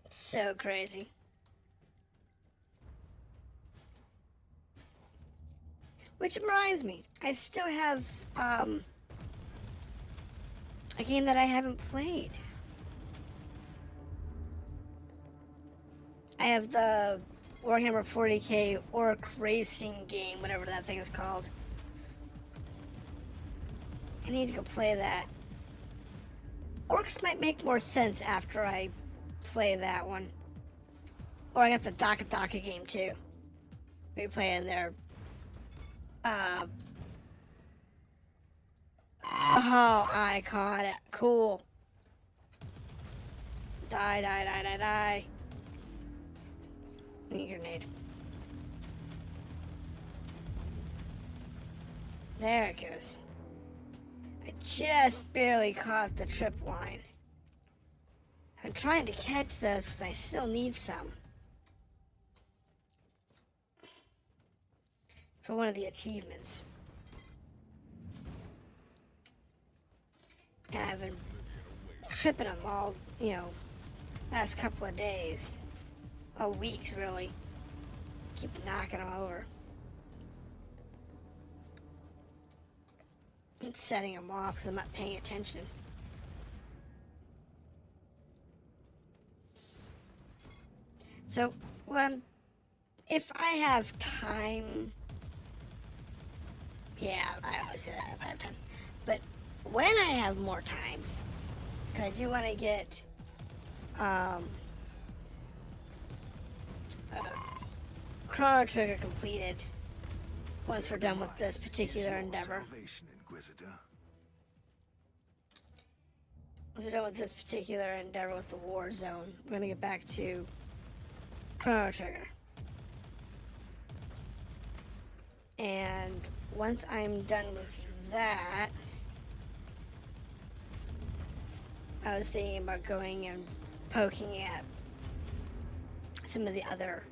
It's so crazy. Which reminds me, I still have a game that I haven't played. I have the Warhammer 40k Orc Racing game, whatever that thing is called. I need to go play that. Orcs might make more sense after I play that one. Or I got the Daka game too. We play in there. Oh, I caught it. Cool. Die. Need a grenade. There it goes. I just barely caught the trip line. I'm trying to catch those because I still need some. For one of the achievements. And I've been tripping them all, last couple of days. Oh, weeks, really. Keep knocking them over. And setting them off because I'm not paying attention. So, if I have time... Yeah, I always say that if I have time. But when I have more time, because I do want to get Chrono Trigger completed once we're done with this particular endeavor. Once we're done with this particular endeavor with the War Zone, we're going to get back to Chrono Trigger. And once I'm done with that, I was thinking about going and poking at some of the other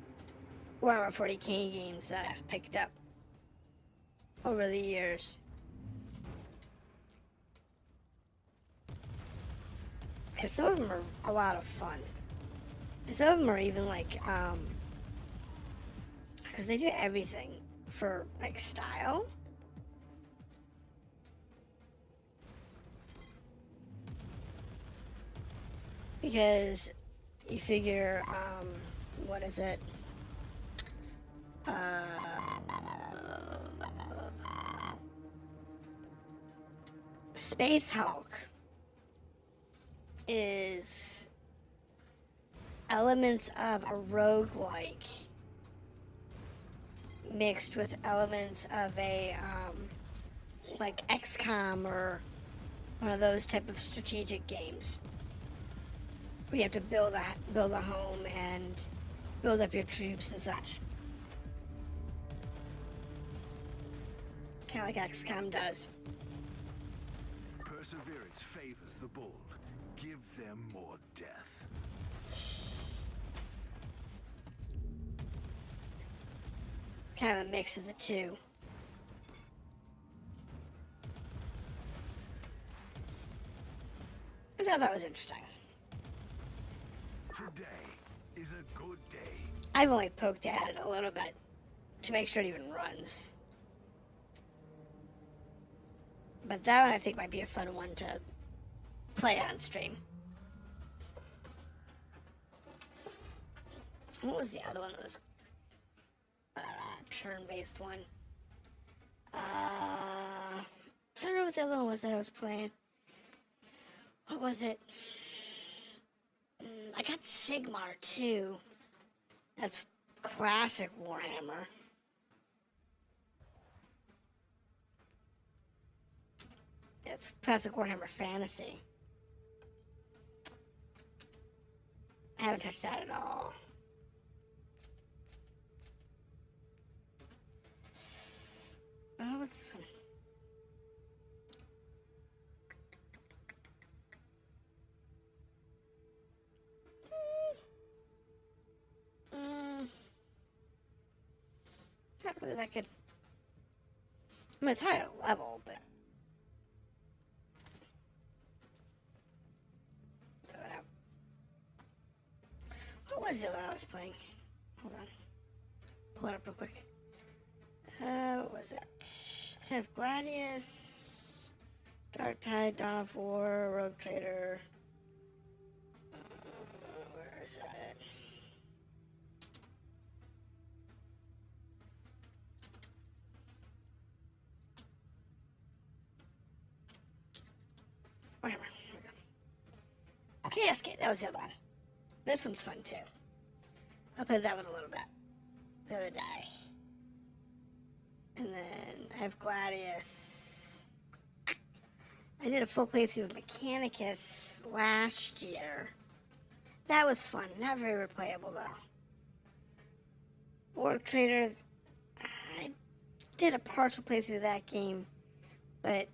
Warhammer40k games that I've picked up over the years. Because some of them are a lot of fun. And some of them are even like, because they do everything for like style. Because you figure, what is it? Space Hulk is elements of a roguelike mixed with elements of a like XCOM or one of those type of strategic games where you have to build a home and build up your troops and such, kind of like XCOM does. Perseverance favors the bold. Give them more death. It's kind of a mix of the two. Which I thought was interesting. Today is a good day. I've only poked at it a little bit to make sure it even runs. But that one I think might be a fun one to play on stream. What was the other one that was turn-based one? I'm trying to remember what the other one was that I was playing. What was it? I got Sigmar too. That's classic Warhammer. It's classic Warhammer Fantasy. I haven't touched that at all. Oh, what's this one? Not really that good. I mean, it's higher level, but throw it out. What was the other one I was playing? Hold on. Pull it up real quick. What was it? I have Gladius, Dark Tide, Dawn of War, Rogue Trader. Where is it? Warhammer. Here we go. Chaos-infested. That was the other one. This one's fun too. I'll play that one a little bit the other day. And then I have Gladius. I did a full playthrough of Mechanicus last year. That was fun. Not very replayable though. Orc Trader. I did a partial playthrough of that game, but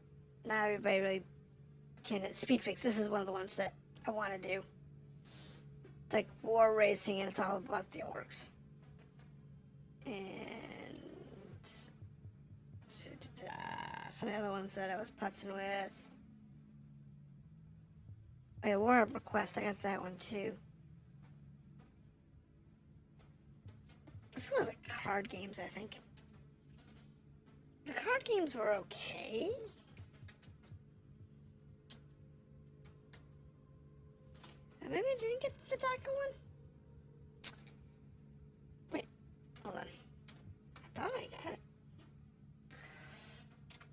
not everybody really can. Speed Freaks. This is one of the ones that I want to do. It's like war racing, and it's all about the orcs. And some of the other ones that I was putzing with. Oh yeah, Warhammer Quest, I got that one too. This is one of the card games, I think. The card games were okay. Maybe I didn't get the DACA one? Wait, hold on. I thought I got it.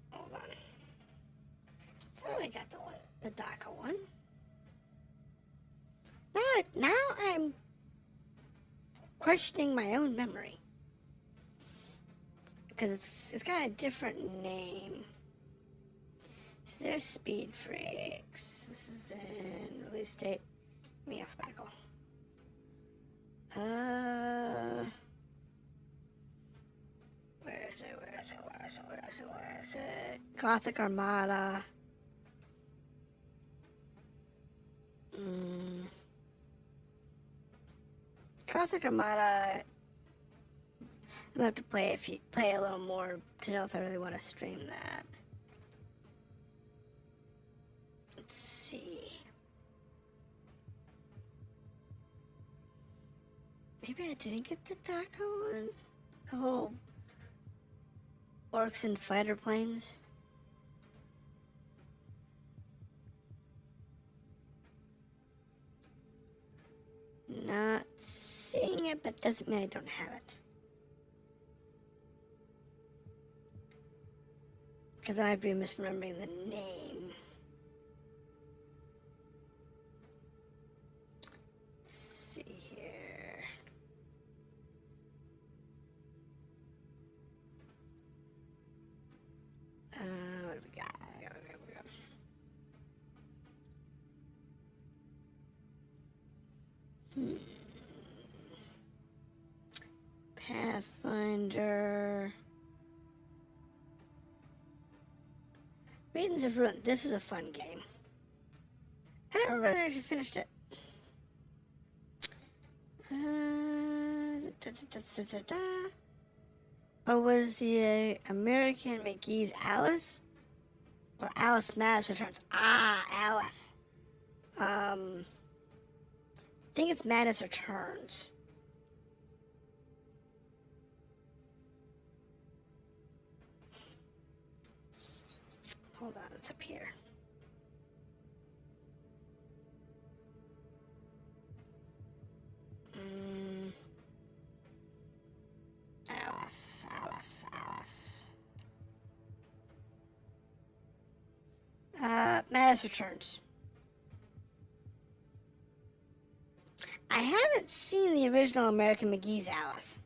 Hold on. I thought I got the DACA one. Now I'm questioning my own memory. Because it's got a different name. So there's Speed Freaks. This is in release date. Me alphabetical. Where is it? Where is it? Gothic Armada. Gothic Armada. I'm gonna have to play a little more to know if I really want to stream that. Let's see. Maybe I didn't get the taco one. The whole orcs and fighter planes. Not seeing it, but doesn't mean I don't have it. Because I might be misremembering the name. Let's see here. What do we got? Pathfinder. Maidens of Ruin. This was a fun game. I don't remember if I actually finished it. Oh, was the American McGee's Alice? Or Alice Madness Returns? Ah, Alice. I think it's Madness Returns. Hold on, it's up here. Alice. Madness Returns. I haven't seen the original American McGee's Alice.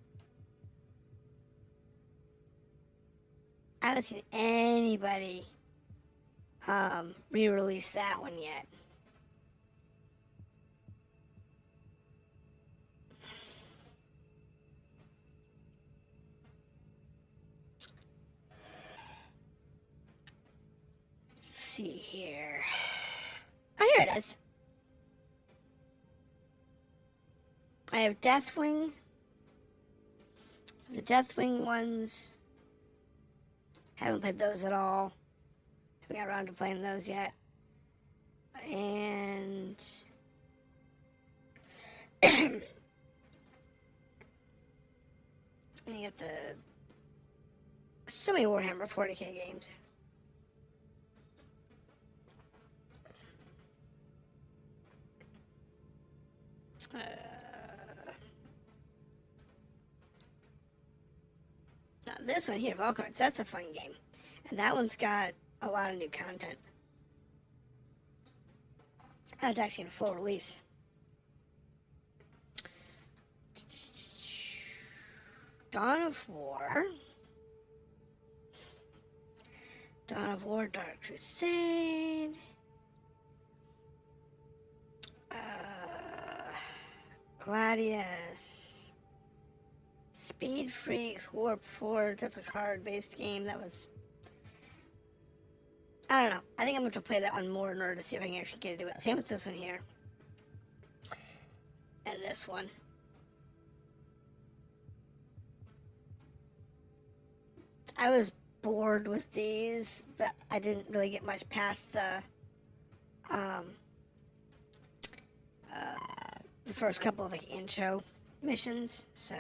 I haven't seen anybody re-release that one yet. Let's see here. Oh, here it is. I have Deathwing. The Deathwing ones. Haven't played those at all. Haven't got around to playing those yet. And you get so many Warhammer 40k games. Now this one here, Valkyries, that's a fun game. And that one's got a lot of new content. That's actually in full release. Dawn of War, Dark Crusade, Gladius, Speed Freaks, Warp Forge. That's a card-based game. That was, I don't know. I think I'm going to play that one more in order to see if I can actually get to do it. Same with this one here. And this one. I was bored with these. That I didn't really get much past the first couple of intro missions, so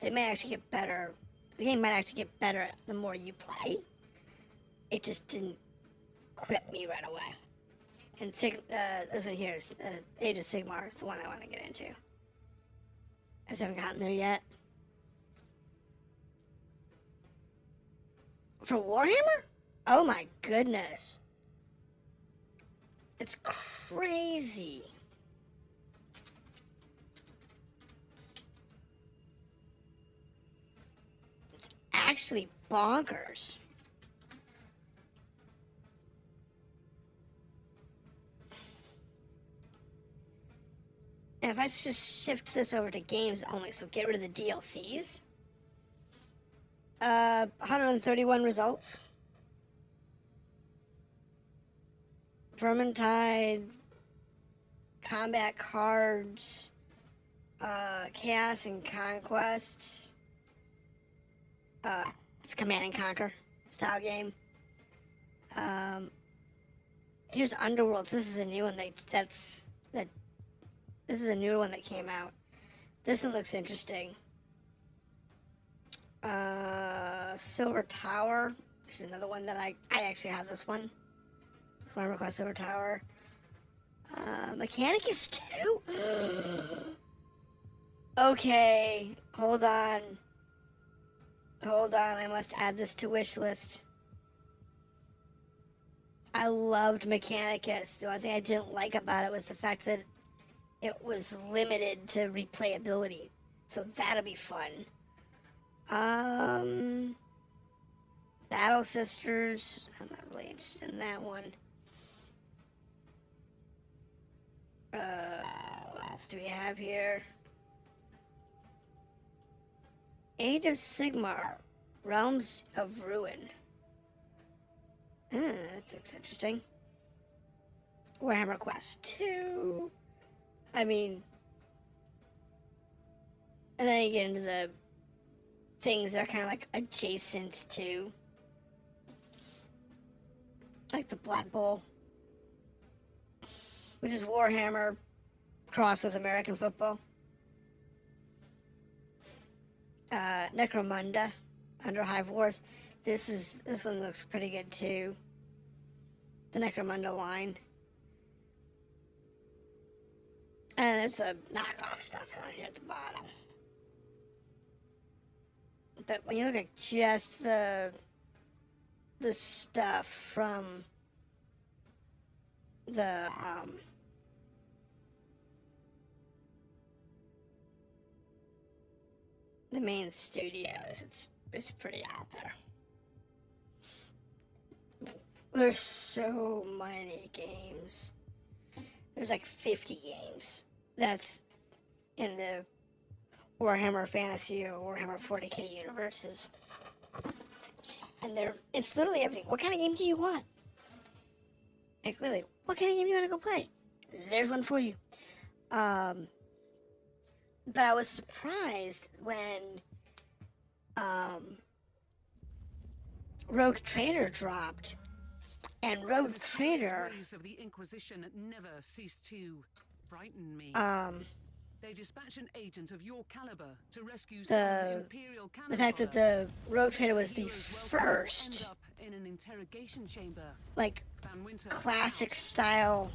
they may actually get better. The game might actually get better the more you play. It just didn't grip me right away. And this one here is Age of Sigmar is the one I want to get into. I just haven't gotten there yet. For Warhammer? Oh my goodness. It's crazy. It's actually bonkers. And if I just shift this over to games only, so get rid of the DLCs. 131 results. Vermintide, combat cards, Chaos and Conquest. It's Command and Conquer style game. Here's Underworlds. This is a new one this is a new one that came out. This one looks interesting. Silver Tower. There's another one that I actually have this one. This one request Silver Tower. Mechanicus 2? Okay, hold on. I must add this to wish list. I loved Mechanicus. The only thing I didn't like about it was the fact that it was limited to replayability. So that'll be fun. Battle Sisters. I'm not really interested in that one. What else do we have here? Age of Sigmar. Realms of Ruin. That looks interesting. Warhammer Quest 2. I mean... And then you get into the things that are kind of like adjacent to... Like the Blood Bowl. Which is Warhammer crossed with American football. Necromunda. Under Hive Wars. This one looks pretty good too. The Necromunda line. And there's the knockoff stuff down here at the bottom. But when you look at just the stuff from the main studios, it's pretty out there. There's so many games. There's like 50 games that's in the Warhammer Fantasy or Warhammer40k universes. And it's literally everything. What kind of game do you want? Like literally, what kind of game do you want to go play? There's one for you. But I was surprised when Rogue Trader dropped. And Rogue Trader of the Inquisition never ceased to frighten me. They dispatch an agent of your caliber to rescue some Imperial cannon the fact that the Rogue Trader was the first in an interrogation chamber. Like classic style,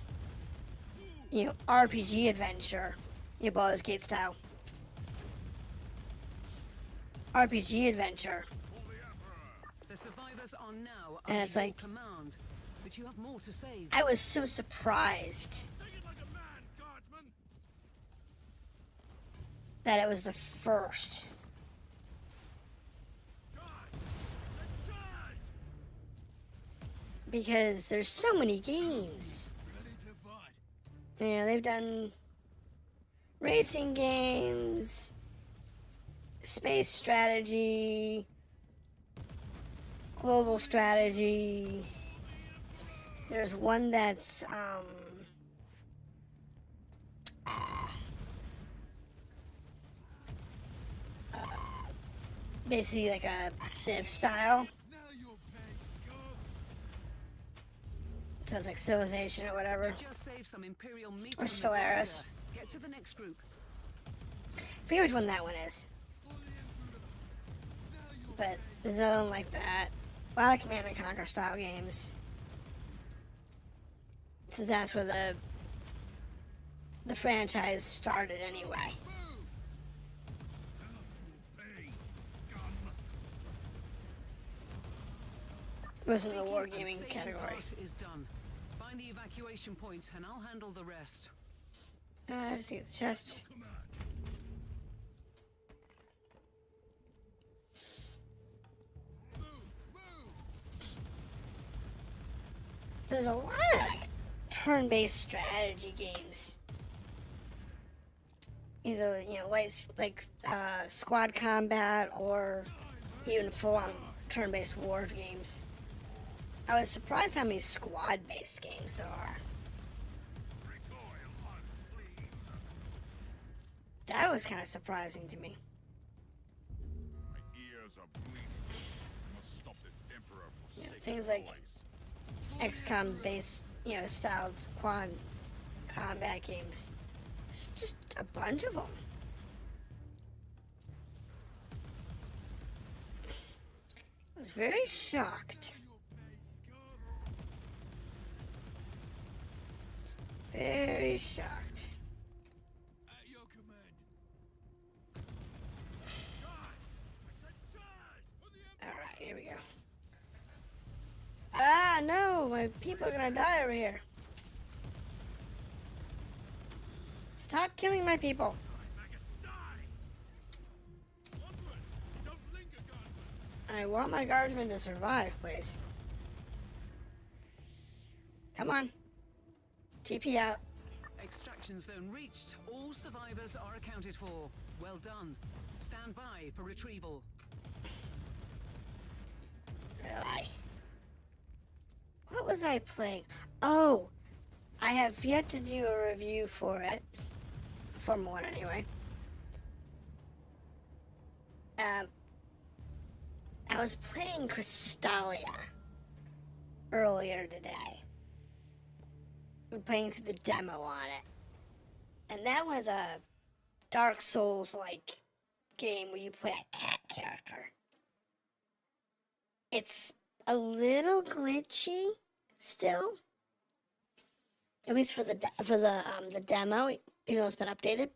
RPG adventure, Baldur's Gate style RPG adventure. The survivors are now And it's like, command, but you have more to save. I was so surprised that it was the first. Because there's so many games. They've done racing games, space strategy, global strategy. There's one that's basically like a Civ style. So it's like Civilization or whatever. Just save some Imperial meat Or Stellaris. Get to the next group. I forget which one that one is. But there's another one like that. A lot of Command and Conquer style games. So that's where the franchise started anyway. It was in the wargaming category. Is done. Find the evacuation point and I'll handle the rest. Let's see the chest. There's a lot of turn-based strategy games. Either like squad combat or even full-on turn-based war games. I was surprised how many squad-based games there are. That was kind of surprising to me. My ears are bleeding. I must stop this emperor for sake Things of like voice. XCOM-based, styled squad combat games. It's just a bunch of them. I was very shocked. Very shocked. At your command. Alright, here we go. Ah, no! My people are gonna die over here. Stop killing my people. I want my guardsmen to survive, please. Come on. TP out. Extraction zone reached. All survivors are accounted for. Well done. Stand by for retrieval. Really? What was I playing? Oh, I have yet to do a review for it. From one, anyway. I was playing Crystalia earlier today. We were playing through the demo on it. And that was a Dark Souls-like game where you play a cat character. It's a little glitchy still. At least for the demo, even though it's been updated.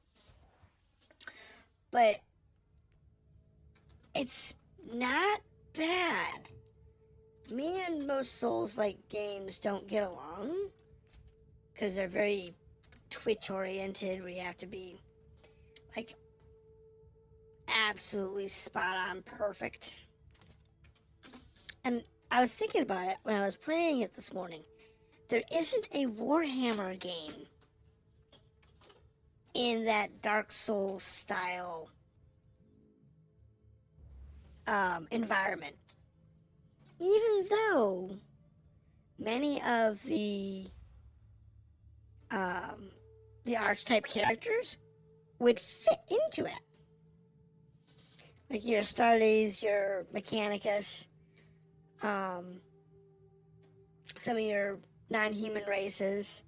But it's not bad. Me and most Souls-like games don't get along because they're very Twitch-oriented, where you have to be like absolutely spot-on perfect. And I was thinking about it when I was playing it this morning. There isn't a Warhammer game in that Dark Souls style environment. Even though many of the archetype characters would fit into it. Like your Astartes, your Mechanicus, some of your non-human races,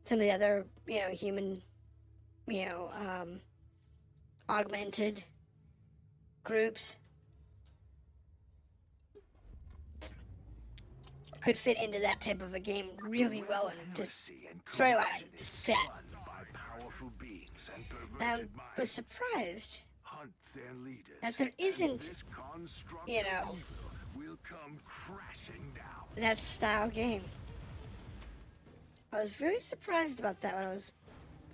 some of the other, human, augmented groups could fit into that type of a game really well and just storyline just fit. I was surprised that there isn't, that style game. I was very surprised about that when I was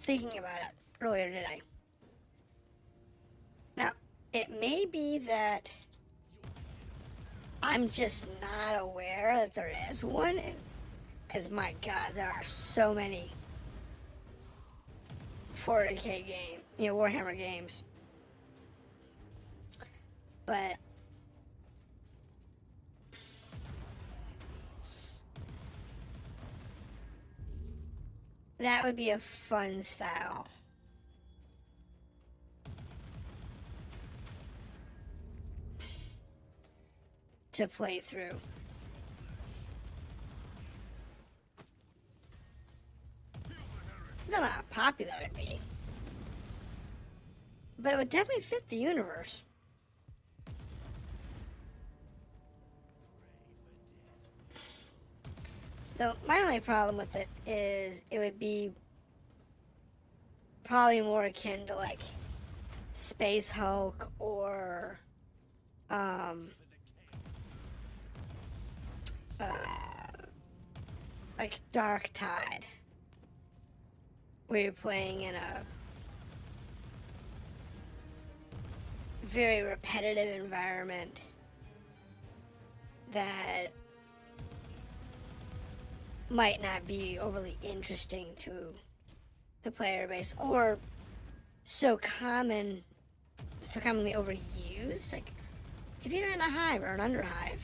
thinking about it earlier today. Now, it may be that I'm just not aware that there is one, because my God, there are so many 40k Warhammer games. But that would be a fun style. To play through. I don't know how popular it'd be. But it would definitely fit the universe. Though my only problem with it is it would be probably more akin to like Space Hulk or like Dark Tide, where you're playing in a very repetitive environment that might not be overly interesting to the player base, or so commonly overused. Like, if you're in a hive or an underhive,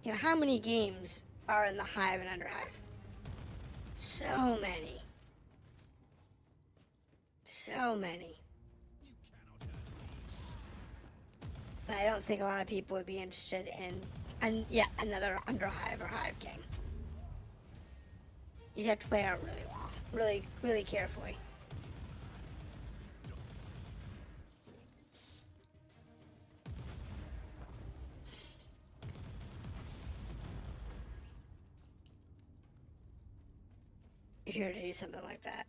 you know, how many games are in the hive and underhive? So many. So many. But I don't think a lot of people would be interested in yet another underhive or hive game. You'd have to play it out really long, really, really carefully. If you were to do something like that.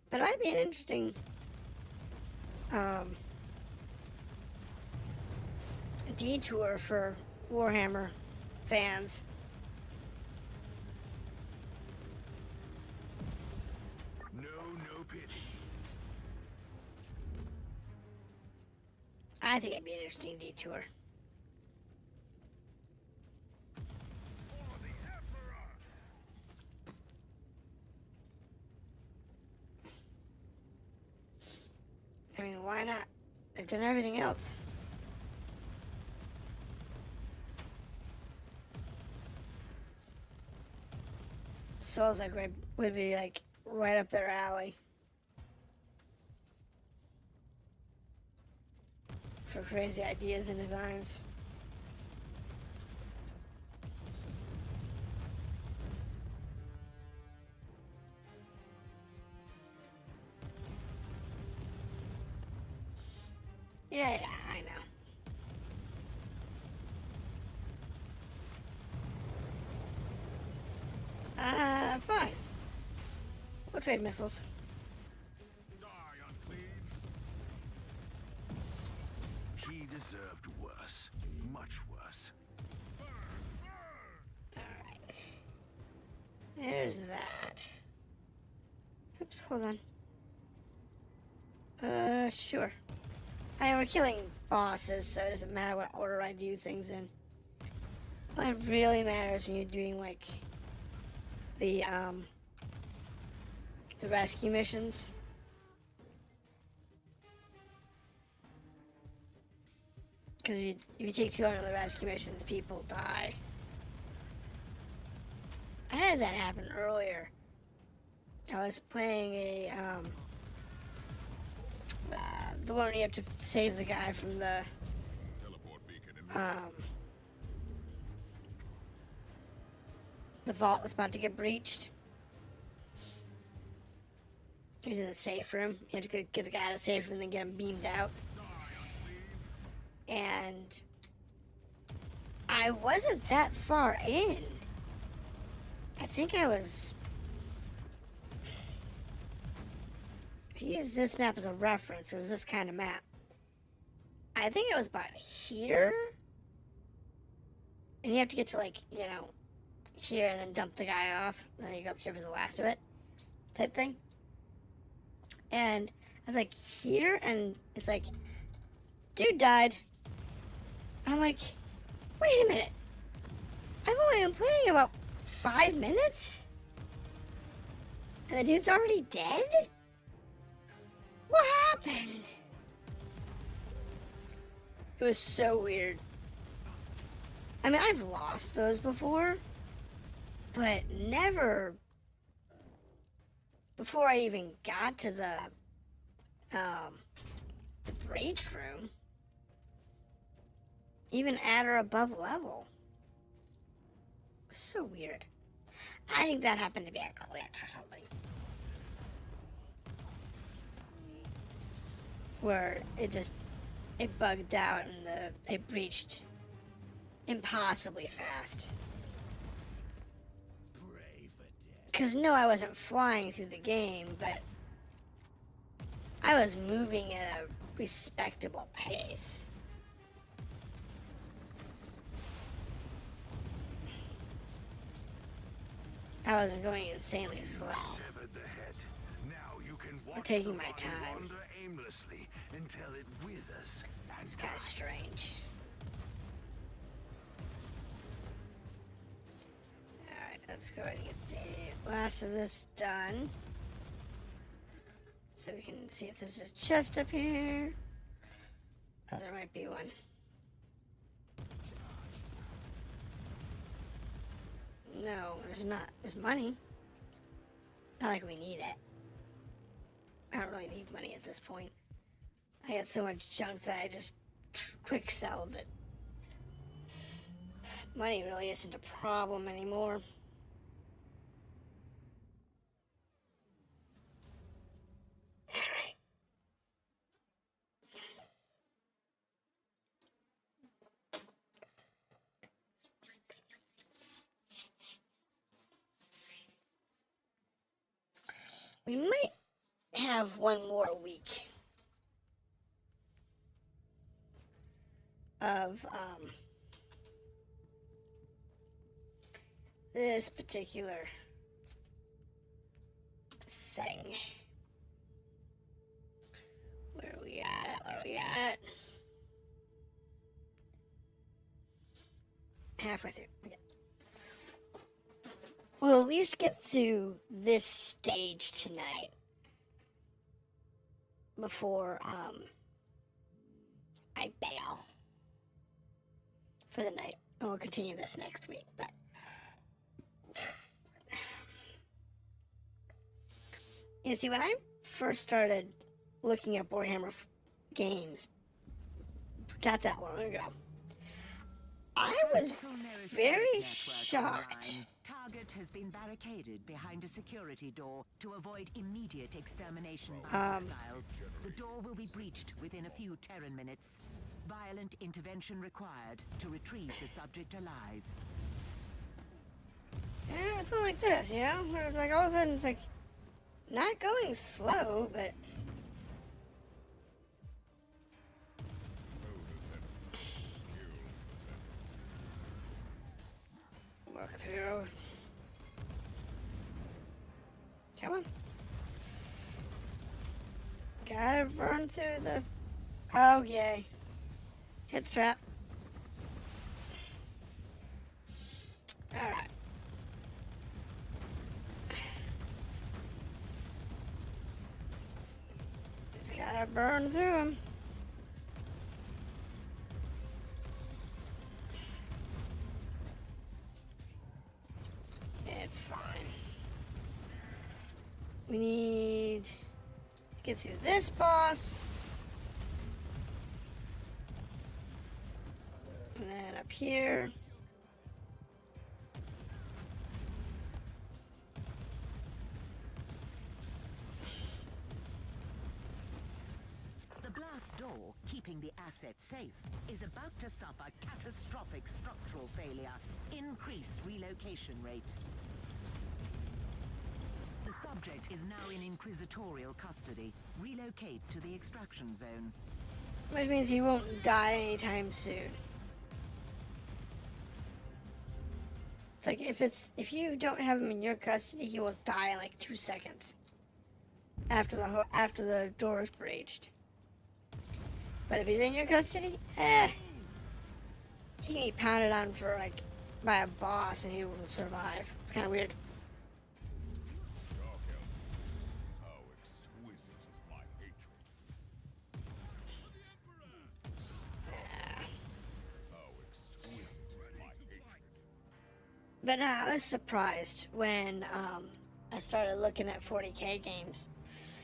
But it might be an interesting detour for Warhammer fans. No pity. I think it'd be an interesting detour. I mean, why not? They've done everything else. Souls like would be like right up their alley for crazy ideas and designs. Yeah, I know. Fine. We'll trade missiles. Die, unclean. He deserved worse. Much worse. Alright. There's that. Oops, hold on. Sure. I mean, we're killing bosses, so it doesn't matter what order I do things in. What really matters when you're doing, like, the rescue missions. Because if you take too long on the rescue missions, people die. I had that happen earlier. I was playing a, the one where you have to save the guy from the, Teleport beacon in the vault that's about to get breached. He's in the safe room. You have to get the guy out of the safe room and then get him beamed out. And I wasn't that far in. I think I was... If you use this map as a reference, it was this kind of map. I think it was about here. And you have to get to, like, you know, here and then dump the guy off. And then you go up here for the last of it. Type thing. And I was like, here? And it's like, dude died. I'm like, wait a minute. I've only been playing about 5 minutes? And the dude's already dead? What happened? It was so weird. I mean, I've lost those before, but never before I even got to the breach room, even at or above level. It was so weird. I think that happened to be a glitch or something. Where it bugged out and it breached impossibly fast. Because no, I wasn't flying through the game, but I was moving at a respectable pace. I wasn't going insanely slow. Severed the head. Now you can watch I'm taking the my body time. wander aimlessly until it withers and It's kind of strange. Alright, let's go ahead and get the last of this done. So we can see if there's a chest up here. Oh, there might be one. No, there's not. There's money. Not like we need it. I don't really need money at this point. I got so much junk that I just quick sell that money really isn't a problem anymore. Alright. We might have one more week of this particular thing. Where are we at? Where are we at? Halfway through. Okay. We'll at least get through this stage tonight before I bail for the night. And we'll continue this next week, but you see, when I first started looking at Warhammer games, not that long ago, I was very shocked. Target has been barricaded behind a security door to avoid immediate extermination by hostiles. The door will be breached within a few Terran minutes. Violent intervention required to retrieve the subject alive. Yeah, it's not like this, you know? Where it's like all of a sudden it's like not going slow, but walk through. Come on. Gotta burn through the... Oh, yay. Hit the trap. Alright. Just gotta burn through them. It's fine. We need to get through this boss. And then up here. The blast door, keeping the asset safe, is about to suffer catastrophic structural failure. Increased relocation rate. The subject is now in inquisitorial custody. Relocate to the extraction zone. Which means he won't die anytime soon. It's like if you don't have him in your custody, he will die in like 2 seconds after the door is breached. But if he's in your custody, he can be pounded on for like by a boss and he will survive. It's kind of weird. How exquisite is my hatred. How exquisite is my hatred. But I was surprised when I started looking at 40k games.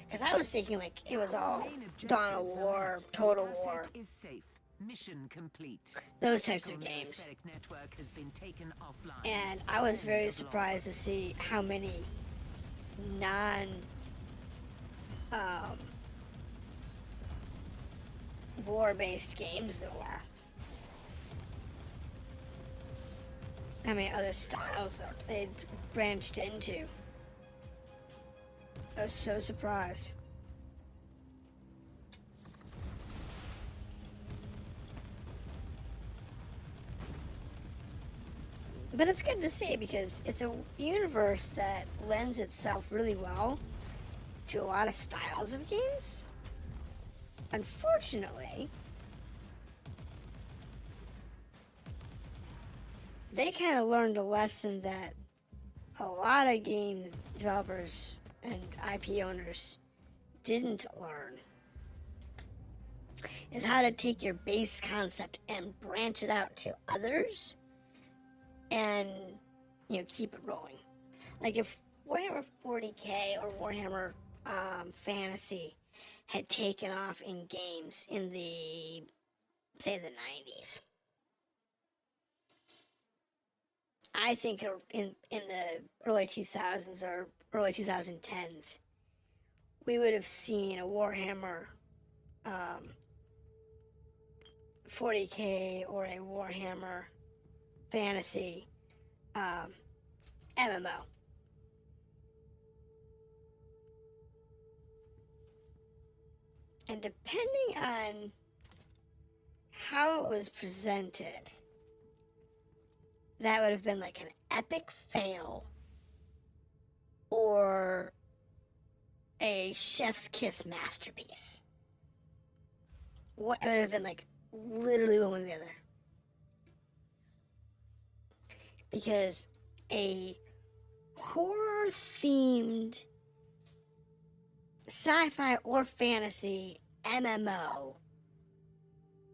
Because I was thinking like it was all Dawn of War, Total War, Is safe. Mission complete. those types of games. Network has been taken offline. And I was very surprised to see how many war-based games there were. How many other styles that they branched into. I was so surprised. But it's good to see because it's a universe that lends itself really well to a lot of styles of games. Unfortunately, they kind of learned a lesson that a lot of game developers and IP owners didn't learn. is how to take your base concept and branch it out to others and, you know, keep it rolling. Like if Warhammer 40k or Warhammer Fantasy had taken off in games in the, say, the 90s, I think in the early 2000s or early 2010s, we would have seen a Warhammer 40k or a Warhammer Fantasy MMO. And depending on how it was presented, that would have been like an epic fail or a chef's kiss masterpiece. What would have been like literally one or the other. Because a horror themed sci-fi or fantasy MMO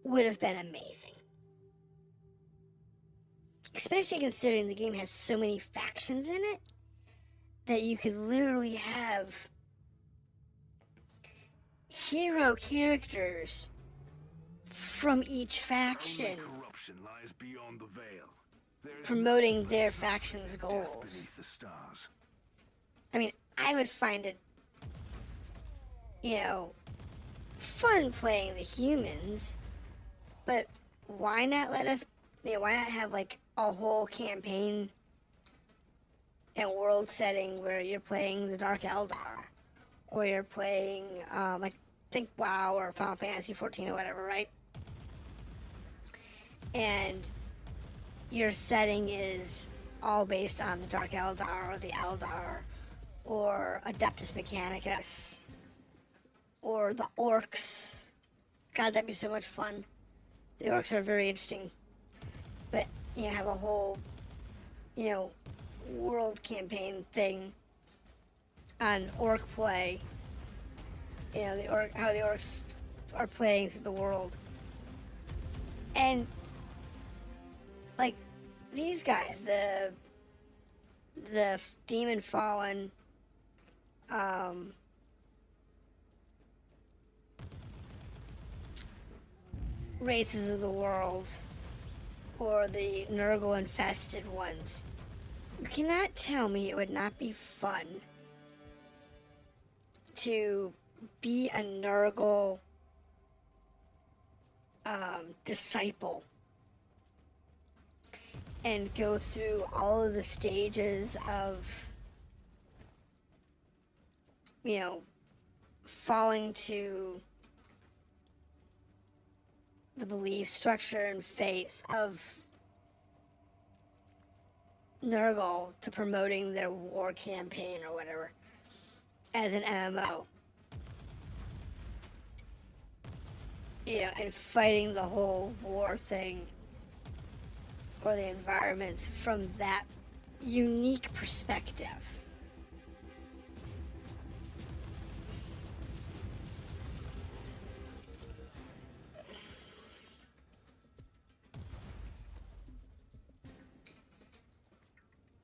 would have been amazing. Especially considering the game has so many factions in it that you could literally have hero characters from each faction Corruption lies beyond the veil. promoting their faction's goals. Beneath the stars. I mean, I would find it, you know, fun playing the humans, but why not let us, you know, why not have like a whole campaign and world setting where you're playing the Dark Eldar, or you're playing, like, think WoW or Final Fantasy 14 or whatever, right? And your setting is all based on the Dark Eldar or the Eldar or Adeptus Mechanicus or the Orcs. God, that'd be so much fun. The Orcs are very interesting. But you have a whole, you know, world campaign thing on Orc play. You know, how the Orcs are playing through the world. And like these guys, the demon fallen races of the world, or the Nurgle-infested ones, you cannot tell me it would not be fun to be a Nurgle disciple and go through all of the stages of, you know, falling to the belief structure and faith of Nurgle to promoting their war campaign or whatever as an MMO. You know, and fighting the whole war thing or the environments from that unique perspective.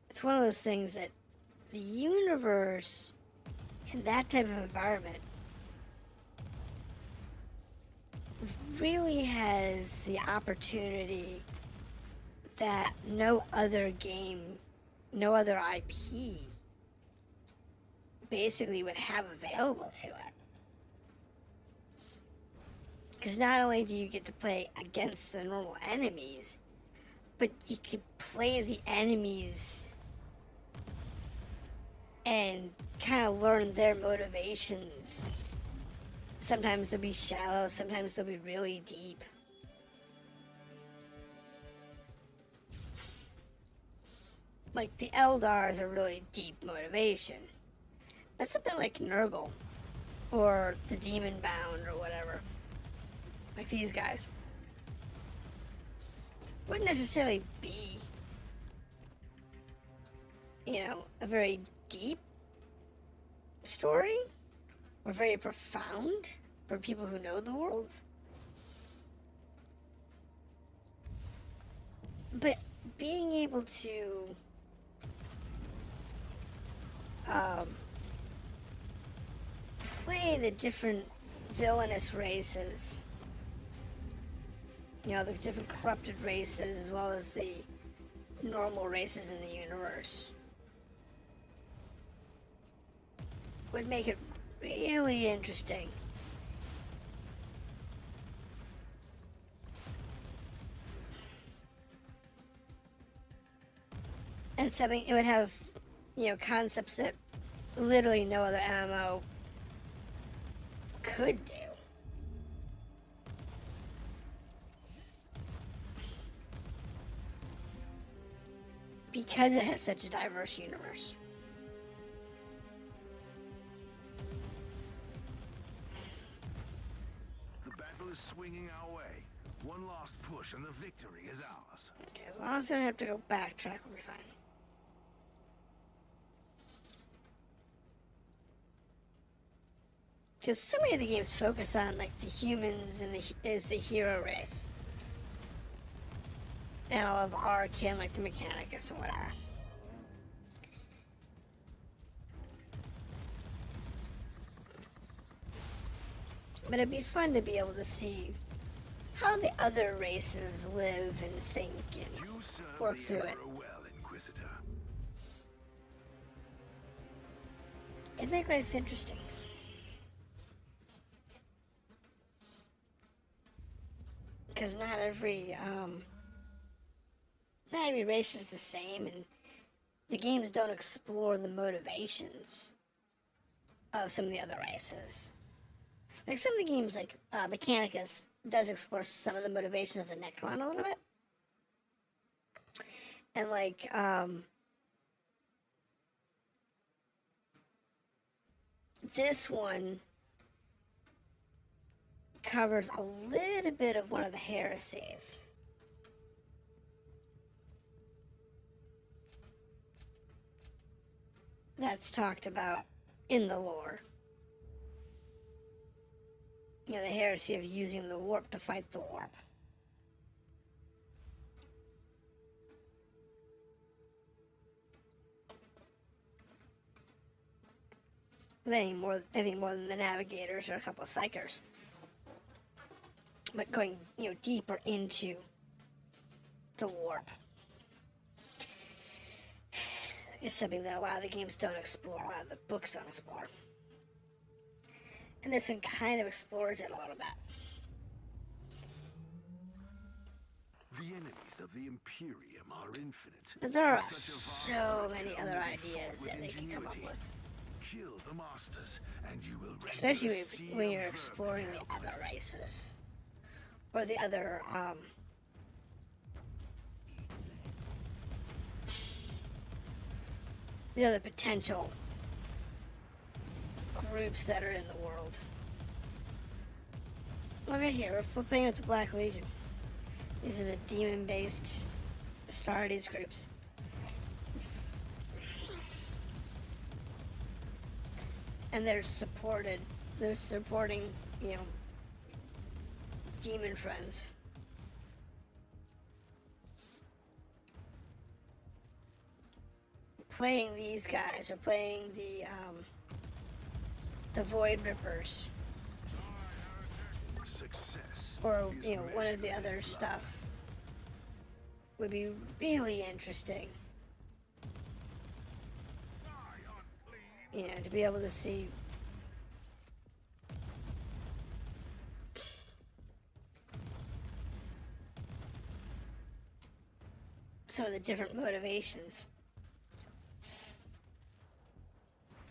It's one of those things that the universe in that type of environment really has the opportunity that no other game, no other IP basically would have available to it. Because not only do you get to play against the normal enemies, but you can play the enemies and kind of learn their motivations. Sometimes they'll be shallow, sometimes they'll be really deep. Like the Eldar is a really deep motivation. But something like Nurgle or the Demon Bound or whatever, like these guys, wouldn't necessarily be, you know, a very deep story or very profound for people who know the world. But being able to play the different villainous races, you know, the different corrupted races as well as the normal races in the universe, would make it really interesting. And something, it would have, you know, concepts that literally no other MMO could do. Because it has such a diverse universe. The battle is swinging our way. One last push and the victory is ours. Okay, as long as we don't have to go backtrack, we'll be fine. Because so many of the games focus on like the humans and is the hero race, and all of our kin like the Mechanicus and whatever. But it'd be fun to be able to see how the other races live and think and work through it. Well, Inquisitor. It'd make life interesting. Because not every race is the same, and the games don't explore the motivations of some of the other races. Like some of the games, like Mechanicus, does explore some of the motivations of the Necron a little bit. And like, this one covers a little bit of one of the heresies. That's talked about in the lore. You know, the heresy of using the warp to fight the warp. Anything more than the navigators or a couple of psychers. But going, you know, deeper into the warp is something that a lot of the games don't explore, a lot of the books don't explore. And this one kind of explores it a little bit. The enemies of the Imperium are infinite. But there are Such a so vast many battle other will be ideas fought that they can come up ingenuity. with. Kill the masters, and you will render Especially a sea when of you're exploring the vermin. other races. Or the other, the other potential groups that are in the world. Look at here, we're playing with the Black Legion. These are the demon-based Astartes groups. And they're supporting, you know, demon friends. Playing these guys, or playing the Void Rippers, Success or, is you know, one of the measured in other blood. stuff would be really interesting. You know, to be able to see some of the different motivations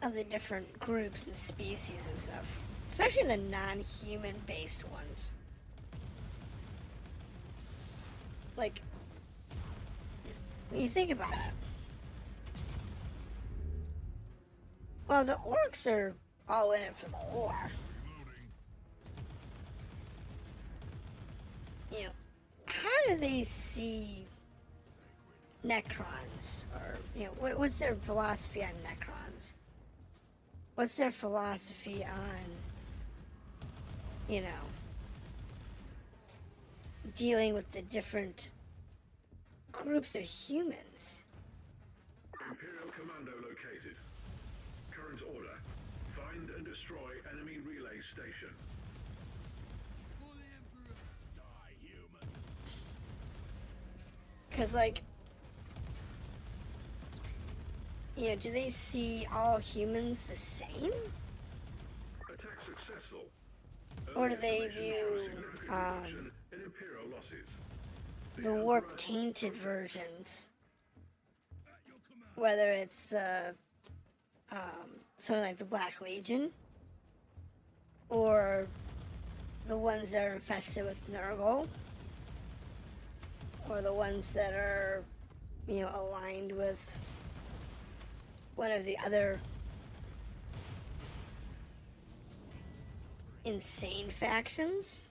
of the different groups and species and stuff. Especially the non-human based ones. Like, when you think about it, well, the orcs are all in it for the war. You know, how do they see Necrons? Or, you know, what's their philosophy on Necrons? What's their philosophy on, you know, dealing with the different groups of humans. Imperial Commando located. Current order. Find and destroy enemy relay station. Because, like, you know, do they see all humans the same? Attack successful. Or do they view In Imperial losses. the warp-tainted versions? Whether it's the, something like the Black Legion, or the ones that are infested with Nurgle, or the ones that are, you know, aligned with one of the other insane factions,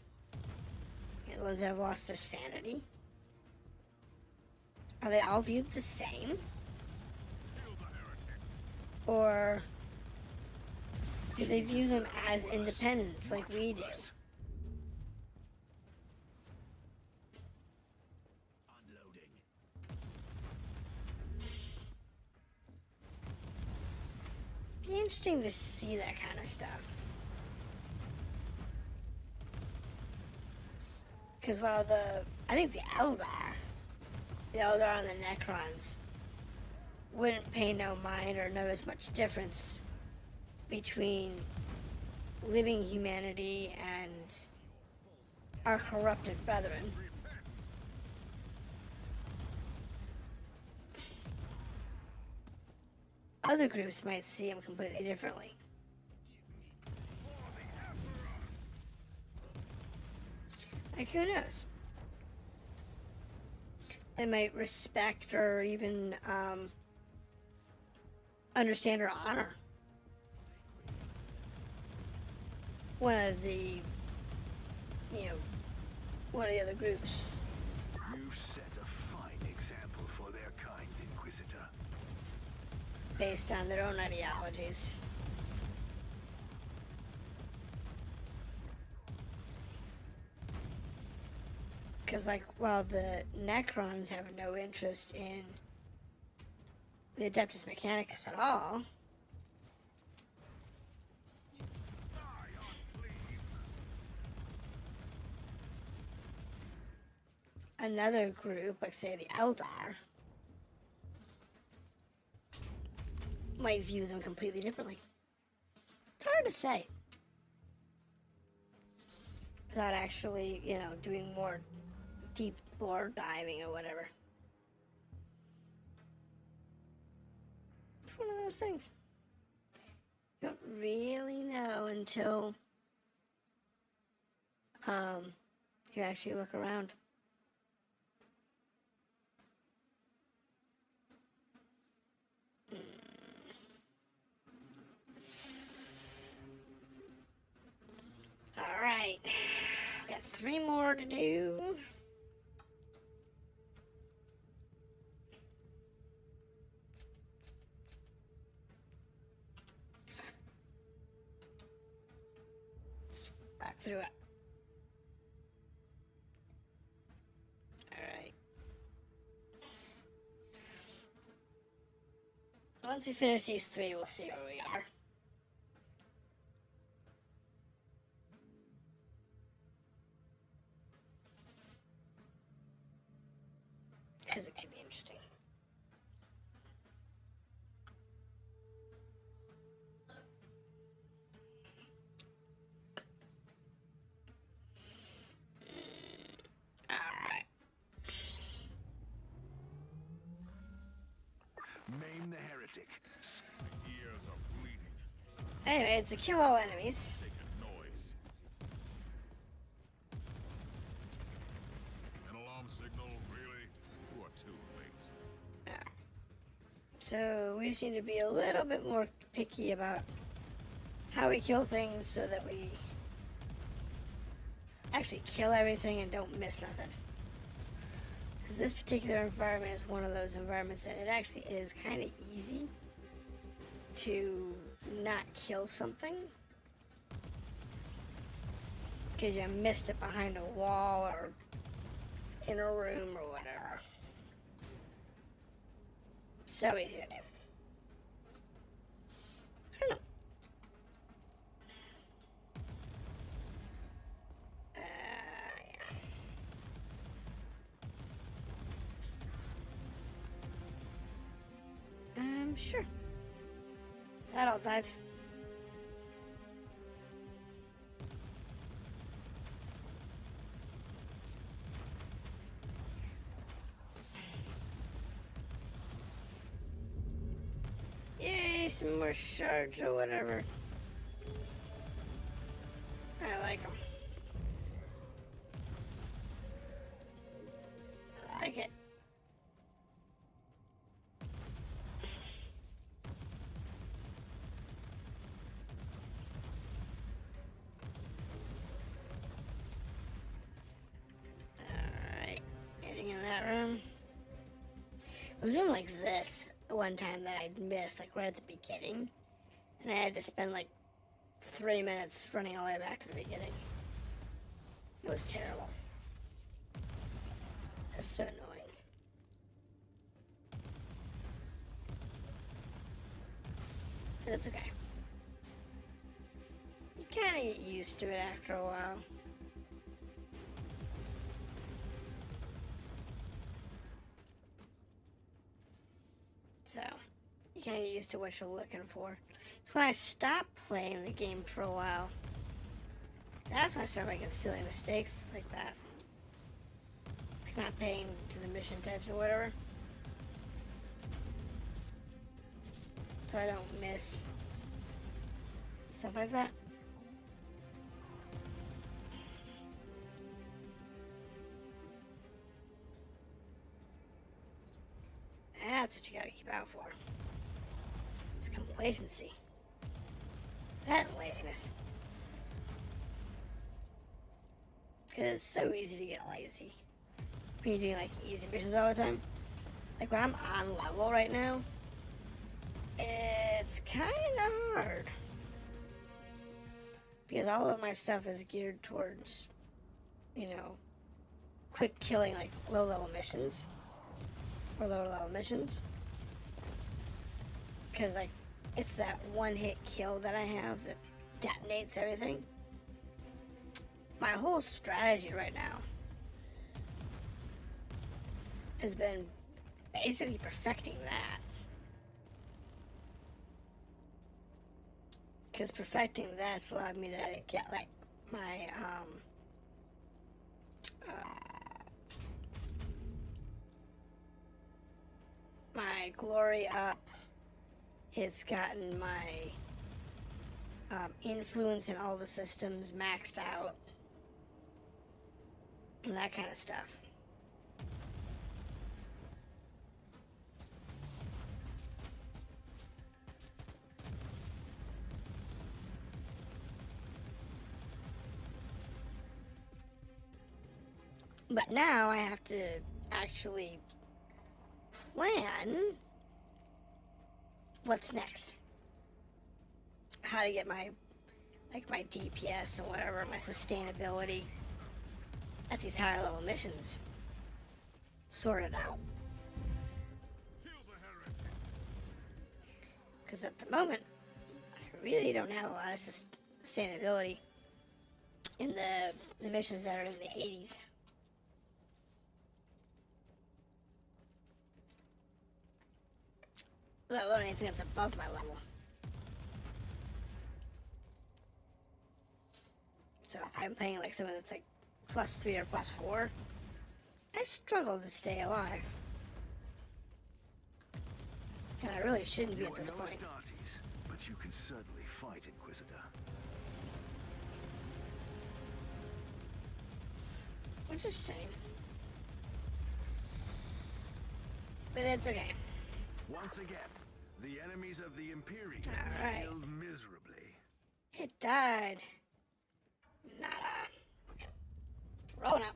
you know, the ones that have lost their sanity. Are they all viewed the same? Or do they view them as independents like we do? Be interesting to see that kind of stuff. Because while I think the Eldar and the Necrons wouldn't pay no mind or notice much difference between living humanity and our corrupted brethren. Other groups might see them completely differently. Like, who knows? They might respect or even understand or honor one of the other groups. You've set a fine example for their kind, Inquisitor. Based on their own ideologies. Because, like, while the Necrons have no interest in the Adeptus Mechanicus at all, another group, like, say, the Eldar, might view them completely differently. It's hard to say. Without actually, you know, doing more deep lore diving or whatever. It's one of those things. You don't really know until you actually look around. Alright. Got 3 more to do. Back through it. Alright. Once we finish these 3, we'll see where we are. Because it could be interesting. Alright. Maim the heretic. The ears are bleeding. Anyway, it's to kill all enemies. Make a noise. An alarm signal, really? You are too late. So we just need to be a little bit more picky about how we kill things so that we actually kill everything and don't miss nothing. Because this particular environment is one of those environments that it actually is kind of easy to not kill something. Because you missed it behind a wall or in a room or whatever. So easy to do. I don't know. Yeah. Sure. That all died. Yay, some more shards or whatever. I like them. I like it. Alright. Anything in that room? I was doing like this one time that I'd missed, like right at the beginning. And I had to spend like 3 minutes running all the way back to the beginning. It was terrible. It was so annoying. But it's okay. You kind of get used to it after a while. So, you kind of get used to what you're looking for. So when I stopped playing the game for a while, that's when I started making silly mistakes like that. Like not paying to the mission types or whatever. So I don't miss stuff like that. That's what you gotta keep out for. It's complacency. That and laziness. Because it's so easy to get lazy when you're doing like easy missions all the time. Like when I'm on level right now, it's kind of hard. Because all of my stuff is geared towards, you know, quick killing like low level missions. Or lower level missions. Because like it's that one hit kill that I have that detonates everything. My whole strategy right now has been basically perfecting that. Because perfecting that's allowed me to get like my my glory up. It's gotten my influence in all the systems maxed out. And that kind of stuff. But now I have to actually plan what's next. How to get my my DPS and whatever, my sustainability at these higher level missions sorted out. Because at the moment, I really don't have a lot of sustainability in the missions that are in the 80s. Let alone anything that's above my level. So if I'm playing like something that's like +3 or +4, I struggle to stay alive. And I really shouldn't be at this point. But you can certainly fight, Inquisitor. Which is a shame. But it's okay. Once again, the enemies of the Imperium failed miserably. It died. Nada. Okay. Rolling up.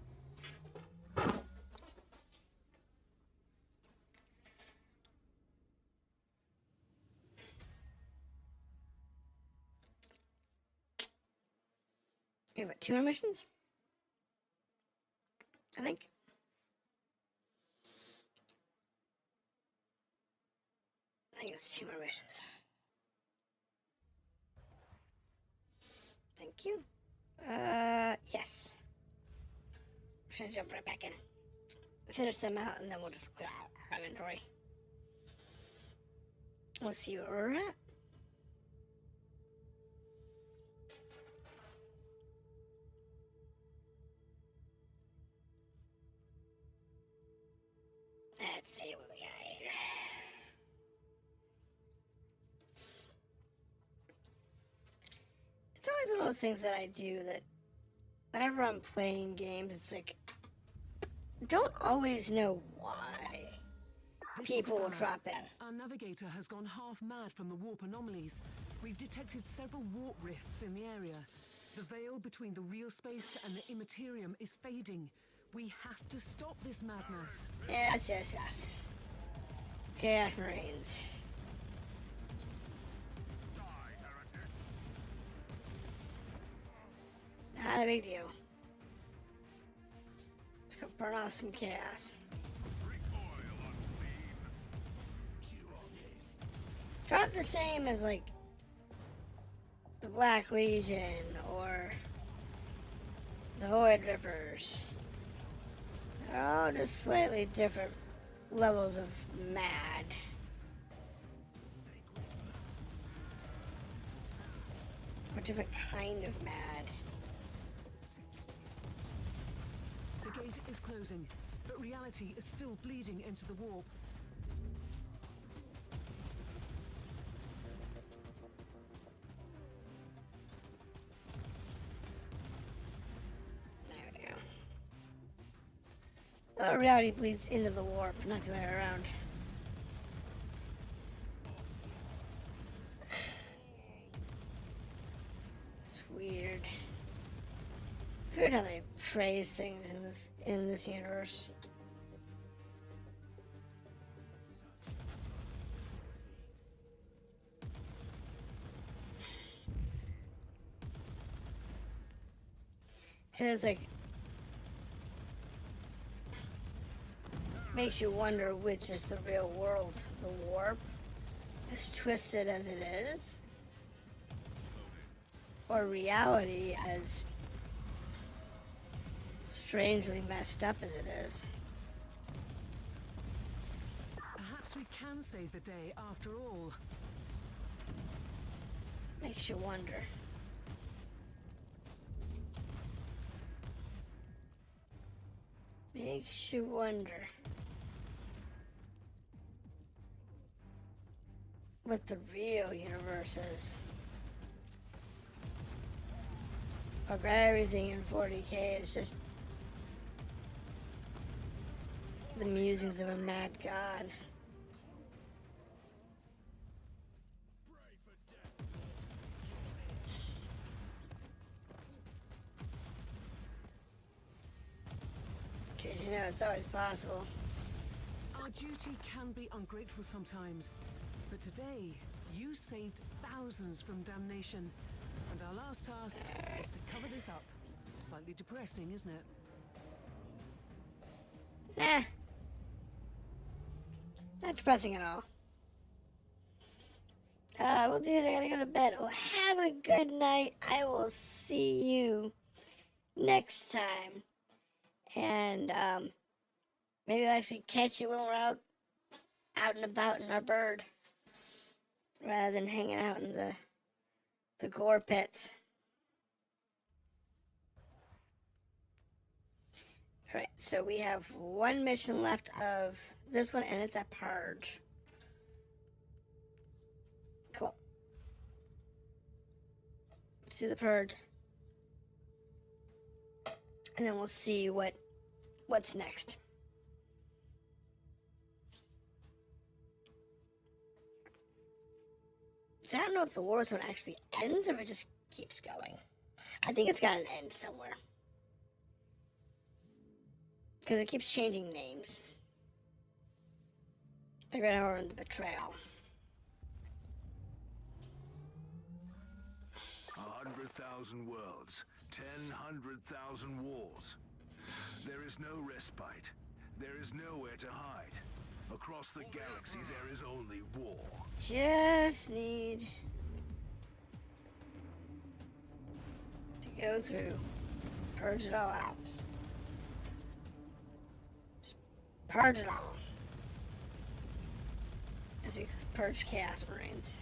We have 2 more missions? I think. I think it's 2 more missions. Thank you. Yes. I'm just gonna jump right back in. Finish them out, and then we'll just clear out our inventory. We'll see where we're at. Let's see what we got here. It's always one of those things that I do that whenever I'm playing games, it's like, don't always know why people will drop in. Our navigator has gone half mad from the warp anomalies. We've detected several warp rifts in the area. The veil between the real space and the immaterium is fading. We have to stop this madness. Yes, yes, yes. Chaos Marines. Not a big deal. Let's go burn off some chaos. It's not the same as like the Black Legion or the Void Rippers. They're all just slightly different levels of mad. Or different kind of mad. The gate is closing, but reality is still bleeding into the warp. Reality bleeds into the warp, not the other way around. It's weird. It's weird how they phrase things in this universe. And it's like makes you wonder which is the real world. The warp, as twisted as it is, or reality as strangely messed up as it is. Perhaps we can save the day after all. Makes you wonder. Makes you wonder what the real universe is. Or everything in 40k is just the musings of a mad god. Because you know it's always possible. Our duty can be ungrateful sometimes, but today you saved thousands from damnation, and our last task is to cover this up. Slightly depressing, isn't it? Nah. Not depressing at all. We'll do it. I gotta go to bed. Well, have a good night. I will see you next time. And, maybe I'll actually catch you when we're out and about in our bird. Rather than hanging out in the gore pits. Alright, so we have one mission left of this one, and it's a purge. Cool. Let's do the purge. And then we'll see what's next. I don't know if the war zone actually ends or if it just keeps going. I think it's got an end somewhere. Because it keeps changing names. Like right now we're in the betrayal. 100,000 worlds, 100,000 wars. There is no respite. There is nowhere to hide. Across the galaxy, there is only war. Just need to go through, purge it all out. Just purge it all. As we purge Chaos Marines.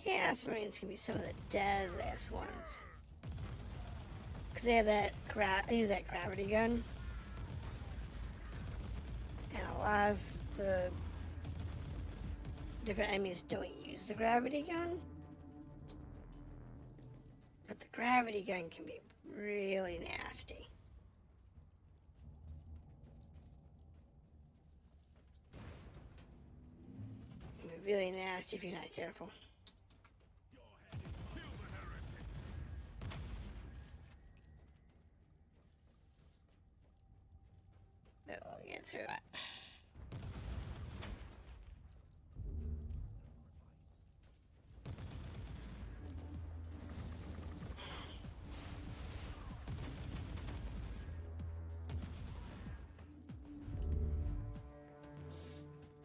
Chaos Marines can be some of the deadliest ones. Because they have that gravity gun. And a lot of the different enemies don't use the gravity gun. But the gravity gun can be really nasty. It can be really nasty if you're not careful. But we'll get through it.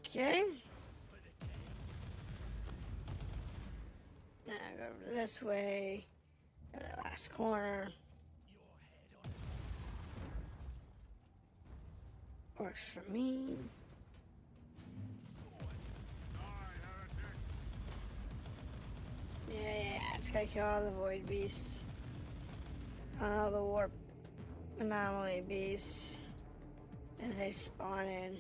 Okay. Now go over this way. Go to the last corner. Works for me. Yeah, just gotta kill all the void beasts. All the warp anomaly beasts as they spawn in.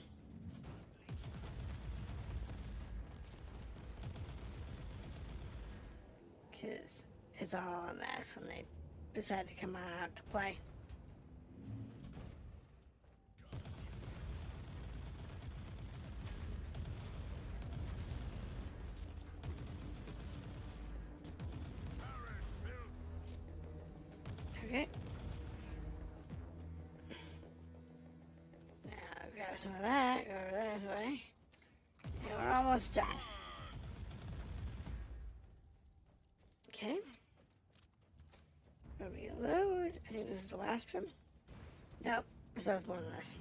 Because it's all a mess when they decide to come on out to play. Okay. Now grab some of that, go over this way. And we're almost done. Okay. Reload. I think this is the last one. Nope. I still have more than this.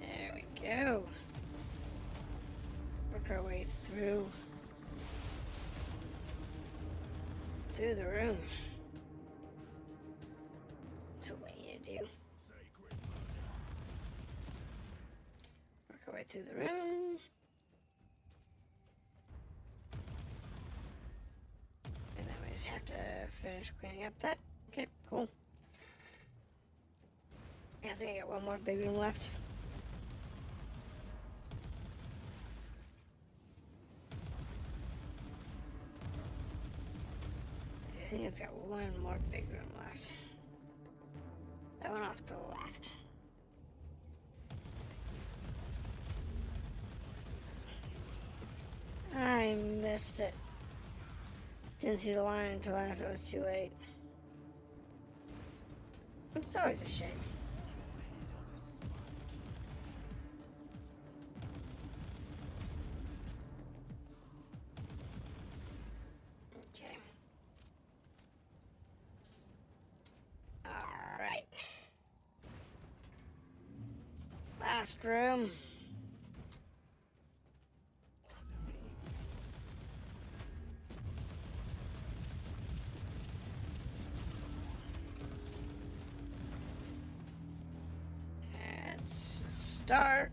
There we go. Work our way through the room. That's what we need to do. Work our way through the room. And then we just have to finish cleaning up that. Okay, cool. I think I got one more big room left. I think it's got one more big room left. That one off to the left. I missed it. Didn't see the line until after it was too late. It's always a shame. Okay. Alright. Last room. Let's start.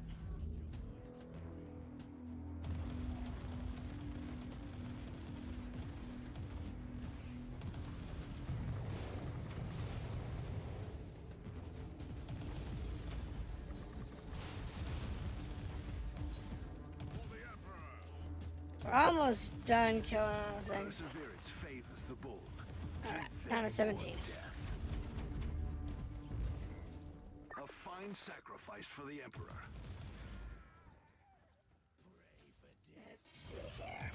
We're almost done killing all the things. Perseverance favors the bold. Alright, down to 17. A fine sacrifice for the Emperor. Let's see here.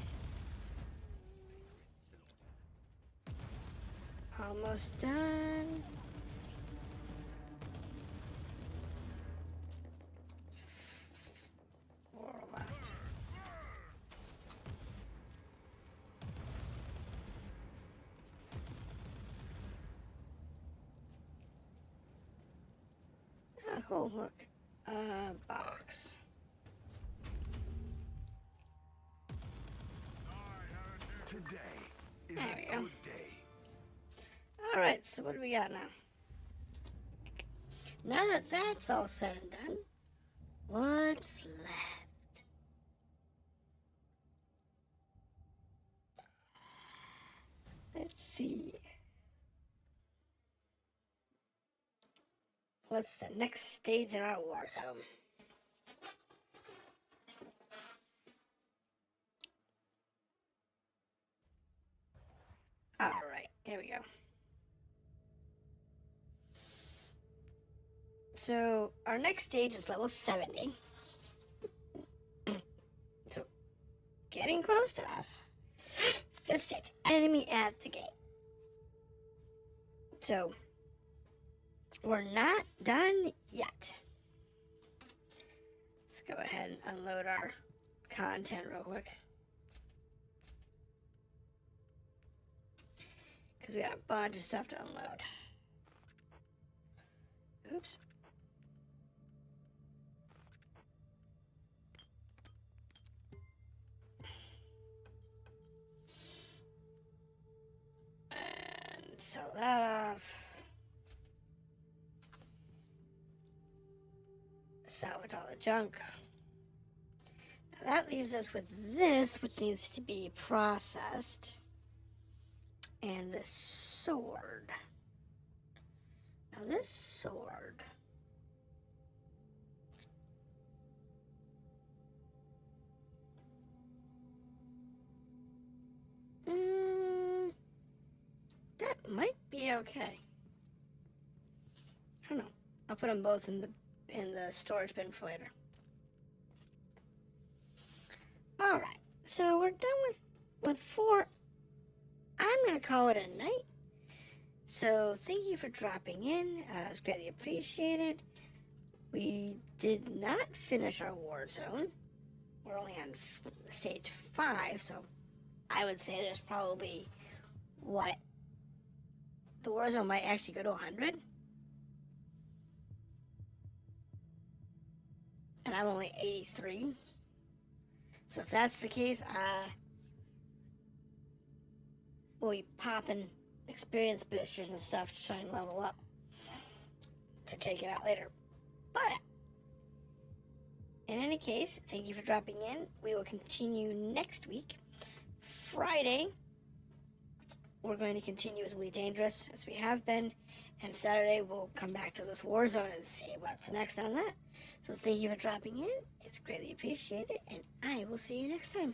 Almost done. Four left. Oh, cool, look. Box. Today is There a we go. good day. Alright, so what do we got now? Now that that's all said and done, what's left? Let's see. What's the next stage in our war zone? Alright, here we go. So, our next stage is level 70. So, getting close to us. Fifth stage, enemy at the gate. So, we're not done yet. Let's go ahead and unload our content real quick. Because we got a bunch of stuff to unload. Oops. And sell that off. Salvage all the junk. Now that leaves us with this, which needs to be processed. And this sword. Now this sword. That might be okay. I don't know. I'll put them both in the storage bin for later. All right. So we're done with 4. I'm going to call it a night. So thank you for dropping in. It's greatly appreciated. We did not finish our war zone. We're only on stage 5, so I would say there's probably, the war zone might actually go to 100. And I'm only 83. So if that's the case, we'll be popping experience boosters and stuff to try and level up to take it out later. But in any case, thank you for dropping in. We will continue next week. Friday, we're going to continue with Elite Dangerous as we have been. And Saturday, we'll come back to this war zone and see what's next on that. So thank you for dropping in. It's greatly appreciated. And I will see you next time.